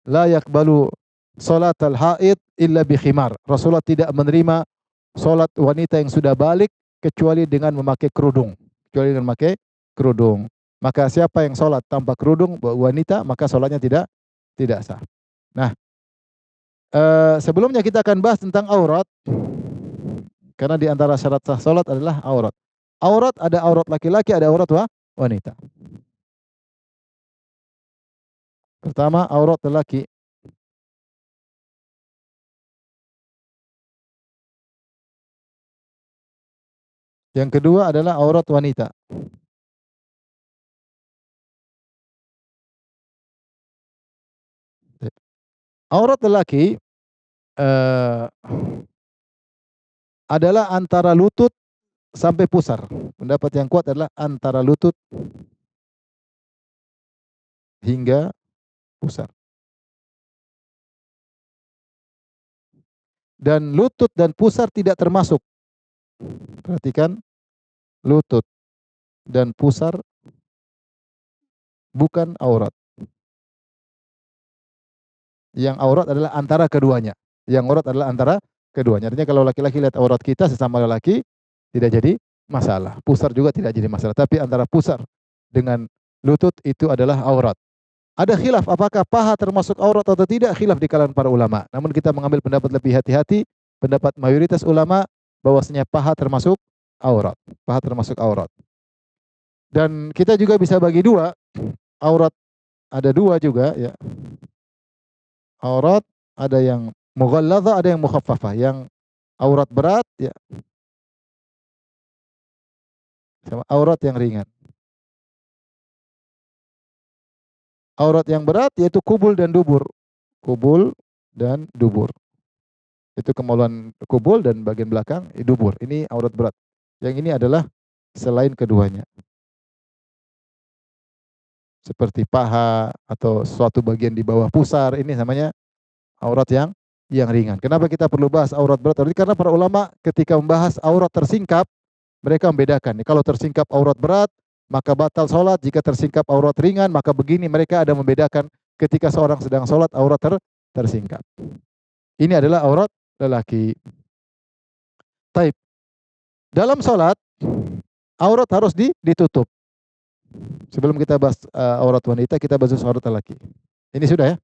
la yakbalu salatal haid illa bi khimar. Rasulullah tidak menerima salat wanita yang sudah balik kecuali dengan memakai kerudung. Kecuali dengan memakai kerudung. Maka siapa yang salat tanpa kerudung wanita, maka salatnya tidak sah. Nah, sebelumnya kita akan bahas tentang aurat. Karena di antara syarat sah salat adalah aurat. Aurat ada aurat laki-laki, ada aurat wanita. Pertama, aurat lelaki. Yang kedua adalah aurat wanita. Aurat lelaki adalah antara lutut sampai pusar. Pendapat yang kuat adalah antara lutut hingga pusar. Dan lutut dan pusar tidak termasuk. Perhatikan, lutut dan pusar bukan aurat. Yang aurat adalah antara keduanya. Yang aurat adalah antara keduanya. Artinya kalau laki-laki lihat aurat kita sesama lelaki tidak jadi masalah. Pusar juga tidak jadi masalah. Tapi antara pusar dengan lutut itu adalah aurat. Ada khilaf apakah paha termasuk aurat atau tidak, khilaf di kalangan para ulama. Namun kita mengambil pendapat lebih hati-hati, pendapat mayoritas ulama bahwasanya paha termasuk aurat. Paha termasuk aurat. Dan kita juga bisa bagi dua, aurat ada dua juga ya. Aurat ada yang mughalladhah, ada yang mukhaffafah. Yang aurat berat ya sama aurat yang ringan. Aurat yang berat yaitu kubul dan dubur. Kubul dan dubur. Itu kemaluan kubul dan bagian belakang dubur. Ini aurat berat. Yang ini adalah selain keduanya. Seperti paha atau suatu bagian di bawah pusar, ini namanya aurat yang ringan. Kenapa kita perlu bahas aurat berat? Karena para ulama ketika membahas aurat tersingkap, mereka membedakan. Kalau tersingkap aurat berat, maka batal sholat. Jika tersingkap aurat ringan, maka begini mereka ada membedakan ketika seorang sedang sholat aurat tersingkap. Ini adalah aurat lelaki. Taib. Dalam sholat, aurat harus ditutup. Sebelum kita bahas aurat wanita, kita bahas aurat lelaki. Ini sudah ya.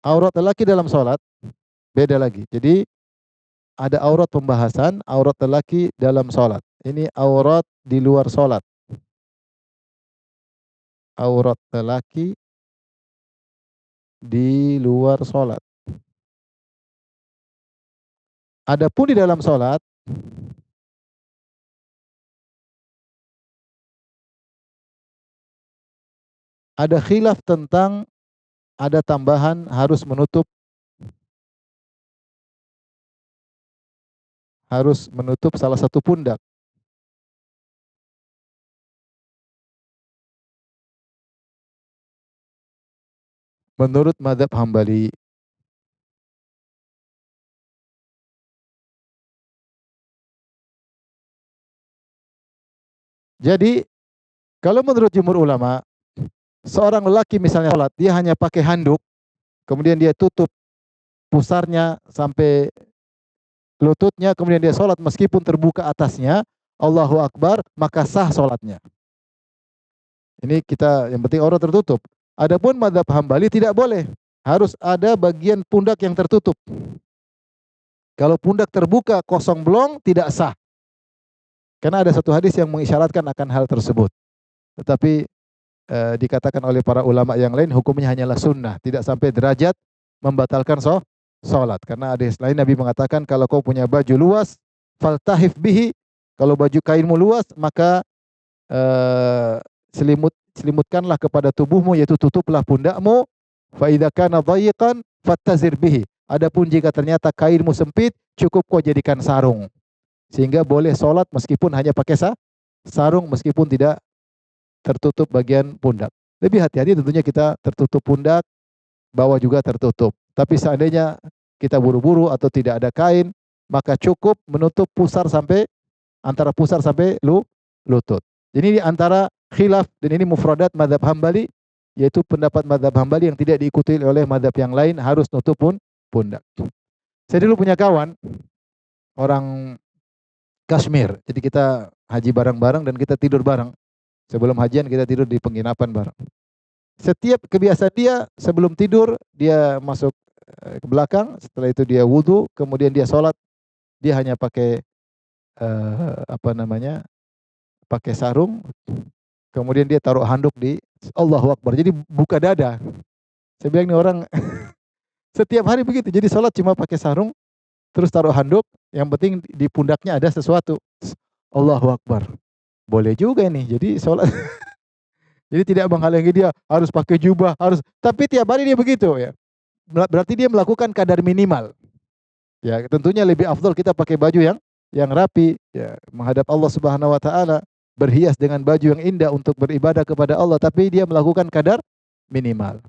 Aurat lelaki dalam sholat, beda lagi. Jadi, ada aurat pembahasan, aurat lelaki dalam sholat. Ini aurat di luar sholat. Aurat lelaki di luar sholat. Adapun di dalam sholat, ada khilaf tentang ada tambahan harus menutup salah satu pundak. Menurut mazhab Hambali. Jadi, kalau menurut jumhur ulama, seorang lelaki misalnya sholat, dia hanya pakai handuk, kemudian dia tutup pusarnya sampai lututnya, kemudian dia sholat meskipun terbuka atasnya, Allahu Akbar, maka sah sholatnya. Ini kita, yang penting aurat tertutup. Adapun mazhab Hambali tidak boleh. Harus ada bagian pundak yang tertutup. Kalau pundak terbuka kosong blong, tidak sah. Karena ada satu hadis yang mengisyaratkan akan hal tersebut. Tetapi dikatakan oleh para ulama yang lain, hukumnya hanyalah sunnah. Tidak sampai derajat membatalkan sholat. Karena hadis lain Nabi mengatakan, kalau kau punya baju luas, faltahif bihi, Kalau baju kainmu luas, maka selimutkanlah kepada tubuhmu, yaitu tutuplah pundakmu. Fa idza kana dhayiqan fattazir bihi. Adapun jika ternyata kainmu sempit, cukup kau jadikan sarung. Sehingga boleh sholat meskipun hanya pakai sarung, meskipun tidak tertutup bagian pundak. Lebih hati-hati tentunya kita tertutup pundak, bawah juga tertutup. Tapi seandainya kita buru-buru atau tidak ada kain, maka cukup menutup pusar sampai antara pusar sampai lutut. Jadi ini antara khilaf dan ini mufradat mazhab Hambali, yaitu pendapat mazhab Hambali yang tidak diikuti oleh mazhab yang lain, harus nutup pundak. Saya dulu punya kawan orang Kashmir. Jadi kita haji bareng-bareng dan kita tidur bareng. Sebelum hajian kita tidur di penginapan bareng. Setiap kebiasaan dia sebelum tidur dia masuk ke belakang, setelah itu dia wudu, kemudian dia sholat, dia hanya pakai pakai sarung, kemudian dia taruh handuk di Allahu Akbar. Jadi buka dada. Saya bilang ini orang setiap hari begitu. Jadi sholat cuma pakai sarung, terus taruh handuk, yang penting di pundaknya ada sesuatu. Allahu Akbar. Boleh juga ini. Jadi sholat. Jadi tidak menghalangi dia harus pakai jubah, harus. Tapi tiap hari dia begitu ya. Berarti dia melakukan kadar minimal. Ya, tentunya lebih afdal kita pakai baju yang rapi, ya, menghadap Allah Subhanahu wa taala, berhias dengan baju yang indah untuk beribadah kepada Allah, tapi dia melakukan kadar minimal.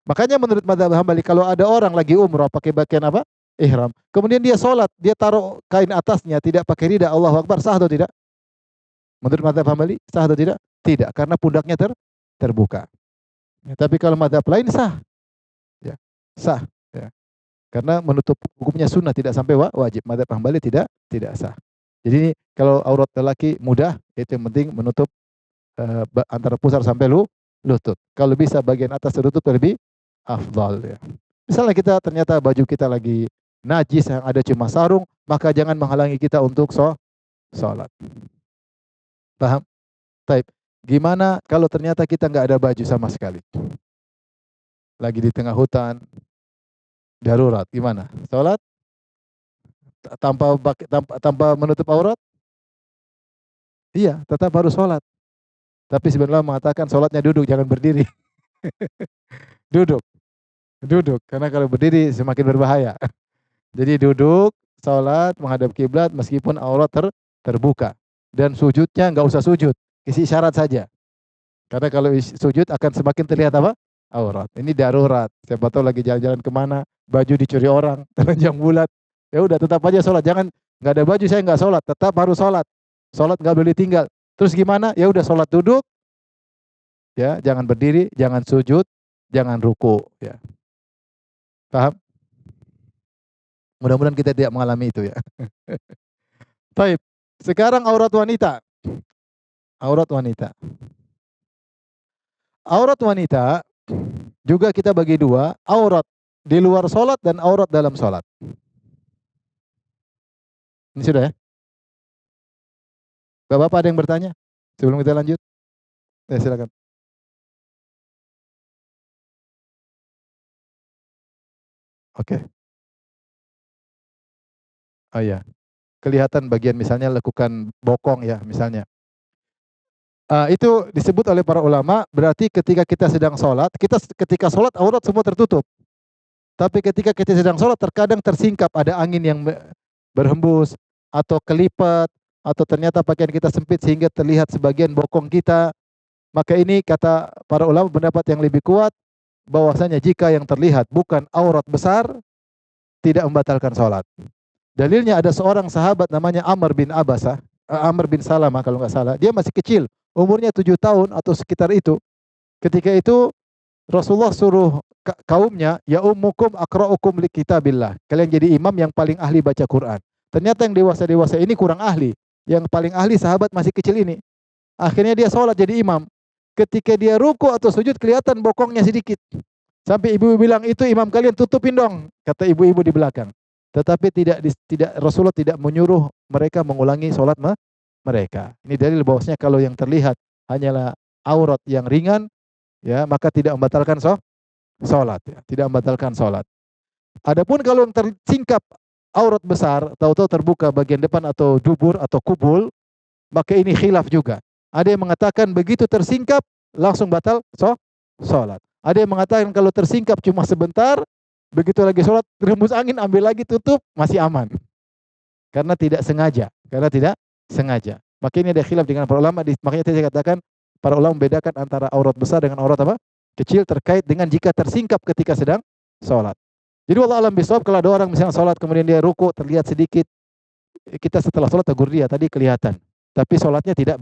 Makanya menurut mazhab Hambali kalau ada orang lagi umrah pakai pakaian apa? Ihram. Kemudian dia sholat, dia taruh kain atasnya, tidak pakai rida, Allahu Akbar, sah atau tidak? Menurut mazhab Hambali, sah atau tidak? Tidak, karena pundaknya terbuka. Ya, tapi kalau mazhab lain sah. Ya, sah. Ya. Karena menutup hukumnya sunnah, tidak sampai wajib. Mazhab Hambali tidak sah. Jadi kalau aurat lelaki mudah, itu yang penting menutup antara pusar sampai lutut. Kalau bisa bagian atas lutut lebih afdal ya. Misalnya kita ternyata baju kita lagi najis, yang ada cuma sarung, maka jangan menghalangi kita untuk sholat. Paham? Taib. Gimana kalau ternyata kita nggak ada baju sama sekali? Lagi di tengah hutan, darurat, gimana? Sholat? Tanpa menutup aurat? Iya, tetap harus sholat. Tapi sebenarnya mengatakan sholatnya duduk, jangan berdiri. Duduk. Karena kalau berdiri semakin berbahaya. Jadi duduk, sholat, menghadap kiblat meskipun aurat terbuka. Dan sujudnya nggak usah sujud, isi isyarat saja. Karena kalau sujud akan semakin terlihat apa? Aurat. Ini darurat. Siapa tahu lagi jalan-jalan kemana, baju dicuri orang, telanjang bulat. Ya udah tetap aja sholat. Jangan nggak ada baju saya nggak sholat. Tetap harus sholat. Sholat nggak boleh tinggal. Terus gimana? Ya udah sholat duduk. Ya, jangan berdiri, jangan sujud, jangan ruku. Ya. Paham? Mudah-mudahan kita tidak mengalami itu ya. Baik. Sekarang aurat wanita. Aurat wanita. Aurat wanita juga kita bagi dua, aurat di luar sholat dan aurat dalam sholat. Ini sudah ya? Bapak-bapak ada yang bertanya? Sebelum kita lanjut? Silakan. Oke. Oh iya. Kelihatan bagian misalnya lekukan bokong ya misalnya. Itu disebut oleh para ulama, berarti ketika kita sedang sholat, ketika sholat aurat semua tertutup. Tapi ketika kita sedang sholat terkadang tersingkap, ada angin yang berhembus, atau kelipat, atau ternyata pakaian kita sempit sehingga terlihat sebagian bokong kita. Maka ini kata para ulama pendapat yang lebih kuat, bahwasanya jika yang terlihat bukan aurat besar, tidak membatalkan sholat. Dalilnya ada seorang sahabat namanya Amr bin Abasah, Amr bin Salamah kalau nggak salah, dia masih kecil, umurnya 7 tahun atau sekitar itu. Ketika itu Rasulullah suruh kaumnya, ya ummukum aqra'ukum li kitabillah. Kalian jadi imam yang paling ahli baca Quran. Ternyata yang dewasa-dewasa ini kurang ahli. Yang paling ahli sahabat masih kecil ini. Akhirnya dia sholat jadi imam. Ketika dia ruku atau sujud kelihatan bokongnya sedikit. Sampai ibu bilang, itu imam kalian tutupin dong, kata ibu-ibu di belakang. Tetapi Rasulullah tidak menyuruh mereka mengulangi sholat mereka. Ini dalil bahwasanya kalau yang terlihat hanyalah aurat yang ringan, ya maka tidak membatalkan sholat. Ya, tidak membatalkan sholat. Adapun kalau yang tersingkap aurat besar, tahu-tahu terbuka bagian depan atau dubur atau kubul, Maka ini khilaf juga. Ada yang mengatakan begitu tersingkap langsung batal sholat. Ada yang mengatakan kalau tersingkap cuma sebentar, begitu lagi sholat, rembus angin, ambil lagi, tutup, masih aman. Karena tidak sengaja. Karena tidak sengaja. Maka ini ada khilaf dengan para ulama. Makanya saya katakan, para ulama membedakan antara aurat besar dengan aurat apa? Kecil, terkait dengan jika tersingkap ketika sedang sholat. Jadi wallahu alam bisawab, kalau ada orang misalnya sholat, kemudian dia ruku, terlihat sedikit, kita setelah sholat tegur dia, tadi kelihatan. Tapi sholatnya tidak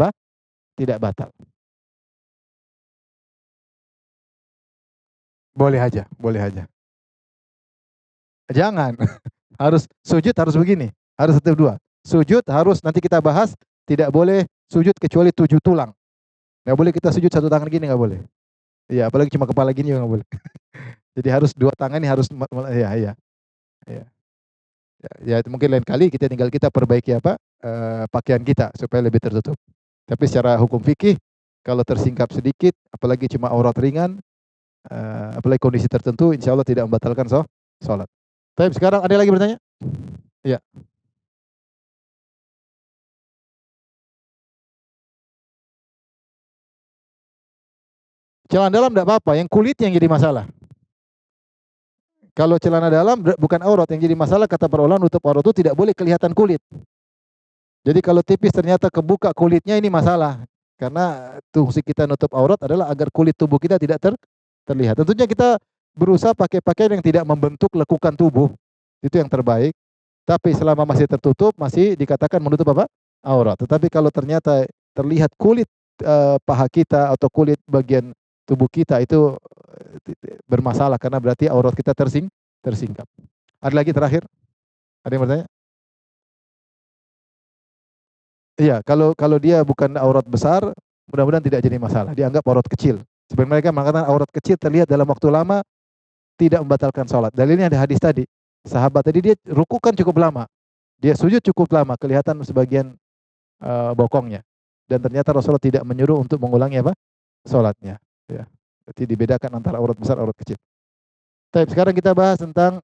batal. Boleh aja, boleh aja. Jangan. Harus sujud, harus begini. Harus satu dua. Sujud harus, nanti kita bahas, tidak boleh sujud kecuali 7 tulang. Nggak boleh kita sujud satu tangan gini, nggak boleh. Iya, apalagi cuma kepala gini juga nggak boleh. Jadi harus dua tangan ini harus, ya, ya, ya. Ya, itu mungkin lain kali tinggal kita perbaiki apa, pakaian kita supaya lebih tertutup. Tapi secara hukum fikih, kalau tersingkap sedikit, apalagi cuma aurat ringan, apalagi kondisi tertentu, insya Allah tidak membatalkan sholat. Tapi sekarang ada lagi bertanya? Iya. Celana dalam tidak apa-apa, yang kulitnya yang jadi masalah. Kalau celana dalam bukan aurat, yang jadi masalah kata para ulama, nutup aurat itu tidak boleh kelihatan kulit. Jadi kalau tipis ternyata kebuka kulitnya, ini masalah. Karena fungsi kita nutup aurat adalah agar kulit tubuh kita tidak terlihat. Tentunya kita berusaha pakai pakaian yang tidak membentuk lekukan tubuh. Itu yang terbaik. Tapi selama masih tertutup, masih dikatakan menutup apa? Aurat. Tetapi kalau ternyata terlihat kulit paha kita atau kulit bagian tubuh kita, itu bermasalah karena berarti aurat kita tersingkap. Ada lagi terakhir? Ada yang bertanya? Iya, kalau kalau dia bukan aurat besar, mudah-mudahan tidak jadi masalah. Dianggap aurat kecil. Sebenarnya mereka mengatakan aurat kecil terlihat dalam waktu lama tidak membatalkan sholat. Dalilnya ada hadis tadi. Sahabat tadi dia ruku kan cukup lama. Dia sujud cukup lama, kelihatan sebagian bokongnya. Dan ternyata Rasulullah tidak menyuruh untuk mengulangi apa? Sholatnya. Ya. Berarti dibedakan antara aurat besar, aurat kecil. Tapi sekarang kita bahas tentang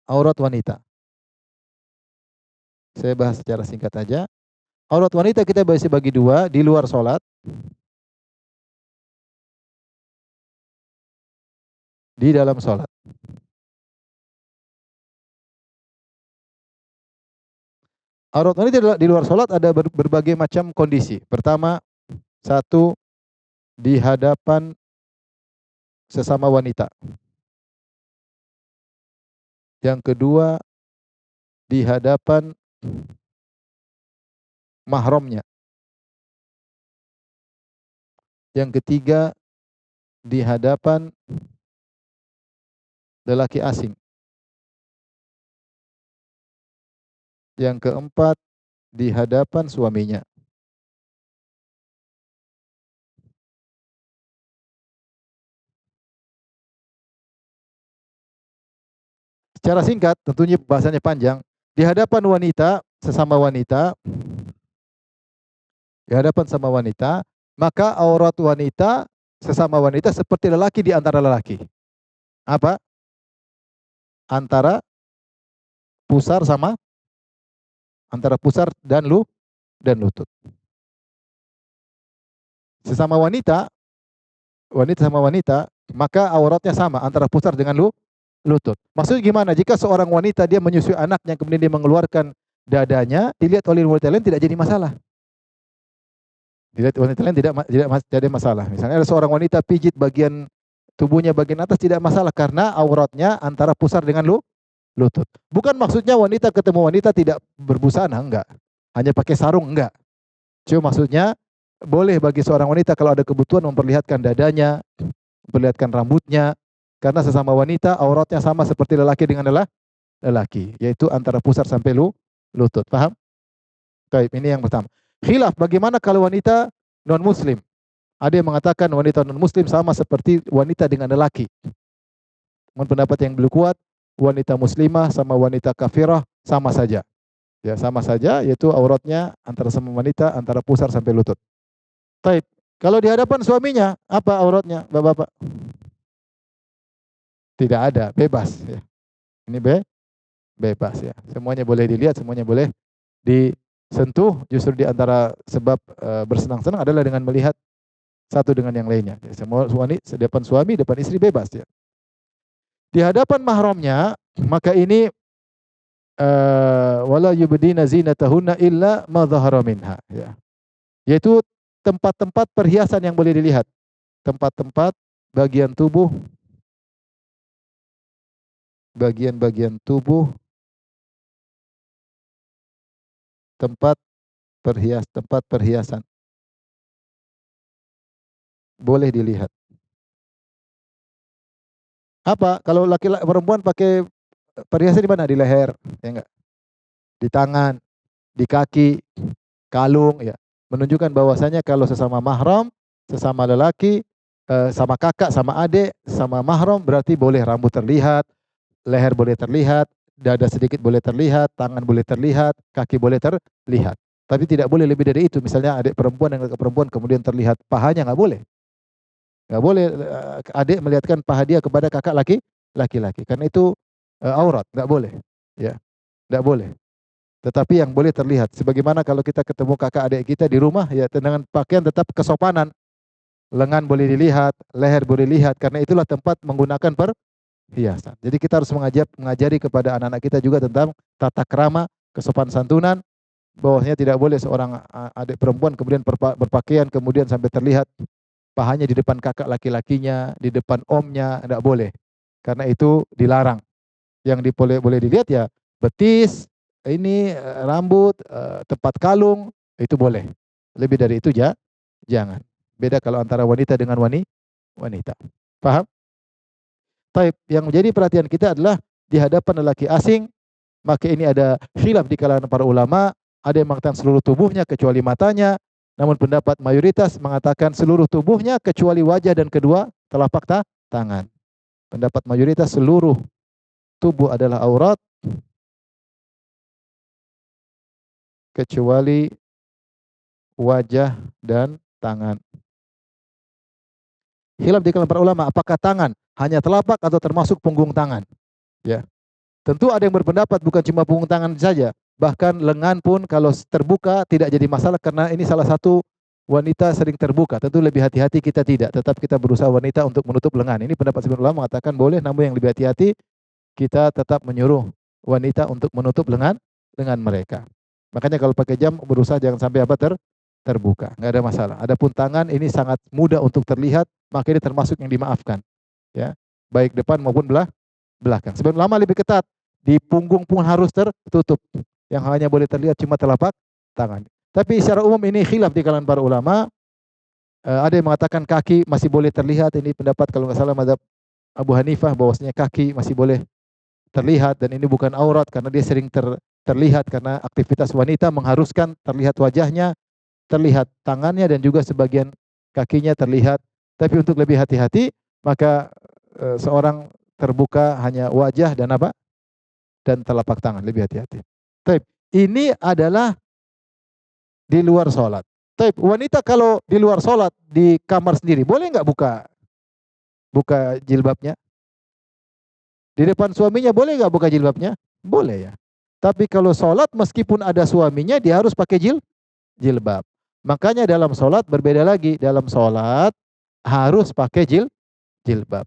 aurat wanita. Saya bahas secara singkat aja. Aurat wanita kita bagi dua, di luar sholat, di dalam sholat. Aurat wanita di luar sholat ada berbagai macam kondisi. Pertama, satu, di hadapan sesama wanita. Yang kedua, di hadapan mahramnya. Yang ketiga, di hadapan lelaki asing. Yang keempat, di hadapan suaminya. Secara singkat, tentunya bahasanya panjang. Di hadapan wanita, sesama wanita, di hadapan sama wanita, maka aurat wanita sesama wanita seperti lelaki di antara lelaki. Apa? Antara pusar sama antara pusar dan lutut. Sesama wanita, wanita sama wanita, maka auratnya sama antara pusar dengan lutut. Maksudnya gimana? Jika seorang wanita dia menyusui anaknya kemudian dia mengeluarkan dadanya, dilihat oleh wanita lain tidak jadi masalah. Dilihat wanita lain tidak ada masalah. Misalnya ada seorang wanita pijit bagian tubuhnya bagian atas tidak masalah karena auratnya antara pusar dengan lutut. Bukan maksudnya wanita ketemu wanita tidak berbusana, enggak. Hanya pakai sarung, enggak. Cuma maksudnya boleh bagi seorang wanita kalau ada kebutuhan memperlihatkan dadanya, memperlihatkan rambutnya, karena sesama wanita auratnya sama seperti lelaki dengan lelaki, yaitu antara pusar sampai lutut. Paham? Baik, ini yang pertama. Khilaf bagaimana kalau wanita non muslim? Ada yang mengatakan wanita non muslim sama seperti wanita dengan lelaki. Menurut pendapat yang lebih kuat, wanita muslimah sama wanita kafirah sama saja. Ya, sama saja, yaitu auratnya antara sama wanita antara pusar sampai lutut. Taib. Kalau di hadapan suaminya, apa auratnya, Bapak-bapak? Tidak ada, bebas ya. Ini bebas ya. Semuanya boleh dilihat, semuanya boleh sentuh, justru di antara sebab bersenang-senang adalah dengan melihat satu dengan yang lainnya. Semua depan suami, depan istri bebas ya. Di hadapan mahramnya, maka ini wala yubdina zinatahunna illa ma dhahara minha ya. Yaitu tempat-tempat perhiasan yang boleh dilihat. Tempat-tempat bagian-bagian tubuh, tempat perhiasan boleh dilihat. Apa? Kalau laki-laki perempuan pakai perhiasan di mana? Di leher, ya enggak? Di tangan, di kaki, kalung ya. Menunjukkan bahwasanya kalau sesama mahram, sesama lelaki, sama kakak, sama adik, sama mahram berarti boleh rambut terlihat, leher boleh terlihat, dada sedikit boleh terlihat, tangan boleh terlihat, kaki boleh terlihat. Tapi tidak boleh lebih dari itu. Misalnya adik perempuan dan kakak perempuan kemudian terlihat pahanya, nggak boleh. Nggak boleh adik melihatkan paha dia kepada kakak laki-laki. Karena itu aurat, nggak boleh. Ya, nggak boleh. Tetapi yang boleh terlihat, sebagaimana kalau kita ketemu kakak adik kita di rumah, ya dengan pakaian tetap kesopanan. Lengan boleh dilihat, leher boleh dilihat, karena itulah tempat menggunakan perhiasan. Jadi kita harus mengajari kepada anak-anak kita juga tentang tata krama, kesopan santunan, bahwasanya tidak boleh seorang adik perempuan kemudian berpakaian kemudian sampai terlihat pahanya di depan kakak laki-lakinya, di depan omnya, tidak boleh. Karena itu dilarang. Yang boleh dilihat ya betis, ini rambut, tempat kalung, itu boleh. Lebih dari itu jangan. Beda kalau antara wanita dengan wanita. Paham? Taib, yang menjadi perhatian kita adalah di hadapan lelaki asing, maka ini ada khilaf di kalangan para ulama, ada yang mengatakan seluruh tubuhnya kecuali matanya, namun pendapat mayoritas mengatakan seluruh tubuhnya kecuali wajah dan kedua telapak tangan. Pendapat mayoritas seluruh tubuh adalah aurat kecuali wajah dan tangan. Khilaf di kalangan para ulama, apakah tangan hanya telapak atau termasuk punggung tangan? Ya. Tentu ada yang berpendapat bukan cuma punggung tangan saja, bahkan lengan pun kalau terbuka tidak jadi masalah karena ini salah satu wanita sering terbuka. Tentu lebih hati-hati kita tidak, tetap kita berusaha wanita untuk menutup lengan. Ini pendapat sebagian ulama mengatakan boleh, namun yang lebih hati-hati kita tetap menyuruh wanita untuk menutup lengan mereka. Makanya kalau pakai jam berusaha jangan sampai terbuka, nggak ada masalah. Adapun tangan ini sangat mudah untuk terlihat, maka ini termasuk yang dimaafkan. Ya, baik depan maupun belakang. Sebenarnya ulama lebih ketat, di punggung pun harus tertutup. Yang hanya boleh terlihat cuma telapak tangan. Tapi secara umum ini khilaf di kalangan para ulama. Ada yang mengatakan kaki masih boleh terlihat. Ini pendapat kalau nggak salah mazhab Abu Hanifah bahwasanya kaki masih boleh terlihat dan ini bukan aurat karena dia sering terlihat karena aktivitas wanita mengharuskan terlihat wajahnya, terlihat tangannya dan juga sebagian kakinya terlihat. Tapi untuk lebih hati-hati, maka seorang terbuka hanya wajah dan apa? Dan telapak tangan, lebih hati-hati. Taib, ini adalah di luar sholat. Taib, wanita kalau di luar sholat di kamar sendiri, boleh nggak buka jilbabnya? Di depan suaminya boleh nggak buka jilbabnya? Boleh ya. Tapi kalau sholat meskipun ada suaminya dia harus pakai jilbab. Makanya dalam sholat berbeda lagi. Dalam sholat harus pakai jilbab.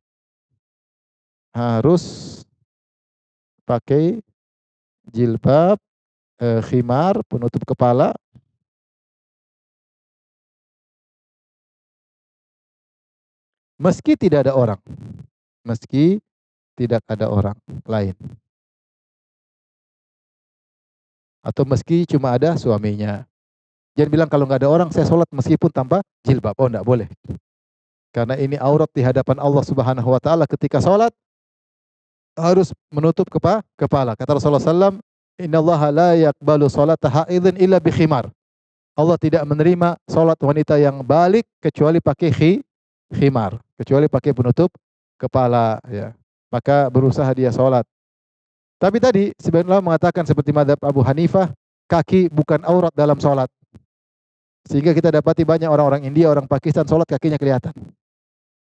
Harus pakai jilbab, khimar, penutup kepala. Meski tidak ada orang. Meski tidak ada orang lain. Atau meski cuma ada suaminya. Jangan bilang kalau nggak ada orang saya sholat meskipun tanpa jilbab. Oh enggak boleh. Karena ini aurat di hadapan Allah Subhanahu wa taala ketika sholat harus menutup kepala. Kata Rasulullah SAW, "Innallaha la yaqbalu sholata haidhin illa bi khimar." Allah tidak menerima sholat wanita yang balik kecuali pakai khimar, kecuali pakai penutup kepala ya. Maka berusaha dia sholat. Tapi tadi sebagian ulama mengatakan seperti mazhab Abu Hanifah, kaki bukan aurat dalam sholat. Sehingga kita dapati banyak orang-orang India, orang Pakistan sholat kakinya kelihatan.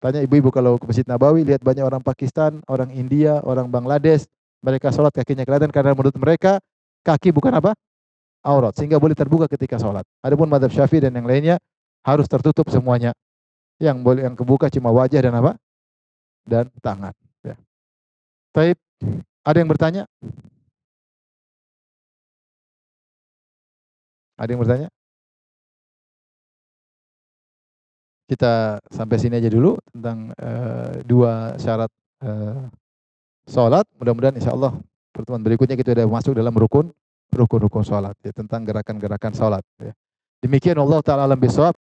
Tanya ibu-ibu kalau ke Masjid Nabawi, lihat banyak orang Pakistan, orang India, orang Bangladesh, mereka sholat kakinya kelihatan karena menurut mereka kaki bukan apa? aurat sehingga boleh terbuka ketika sholat. Adapun mazhab Syafi'i dan yang lainnya harus tertutup semuanya. Yang kebuka cuma wajah dan apa? Dan tangan. Ya. Taib, ada yang bertanya? Ada yang bertanya? Kita sampai sini aja dulu tentang dua syarat sholat. Mudah-mudahan insya Allah pertemuan berikutnya kita sudah masuk dalam rukun sholat ya, tentang gerakan-gerakan sholat. Ya. Demikian Allah Ta'ala alam bisawab.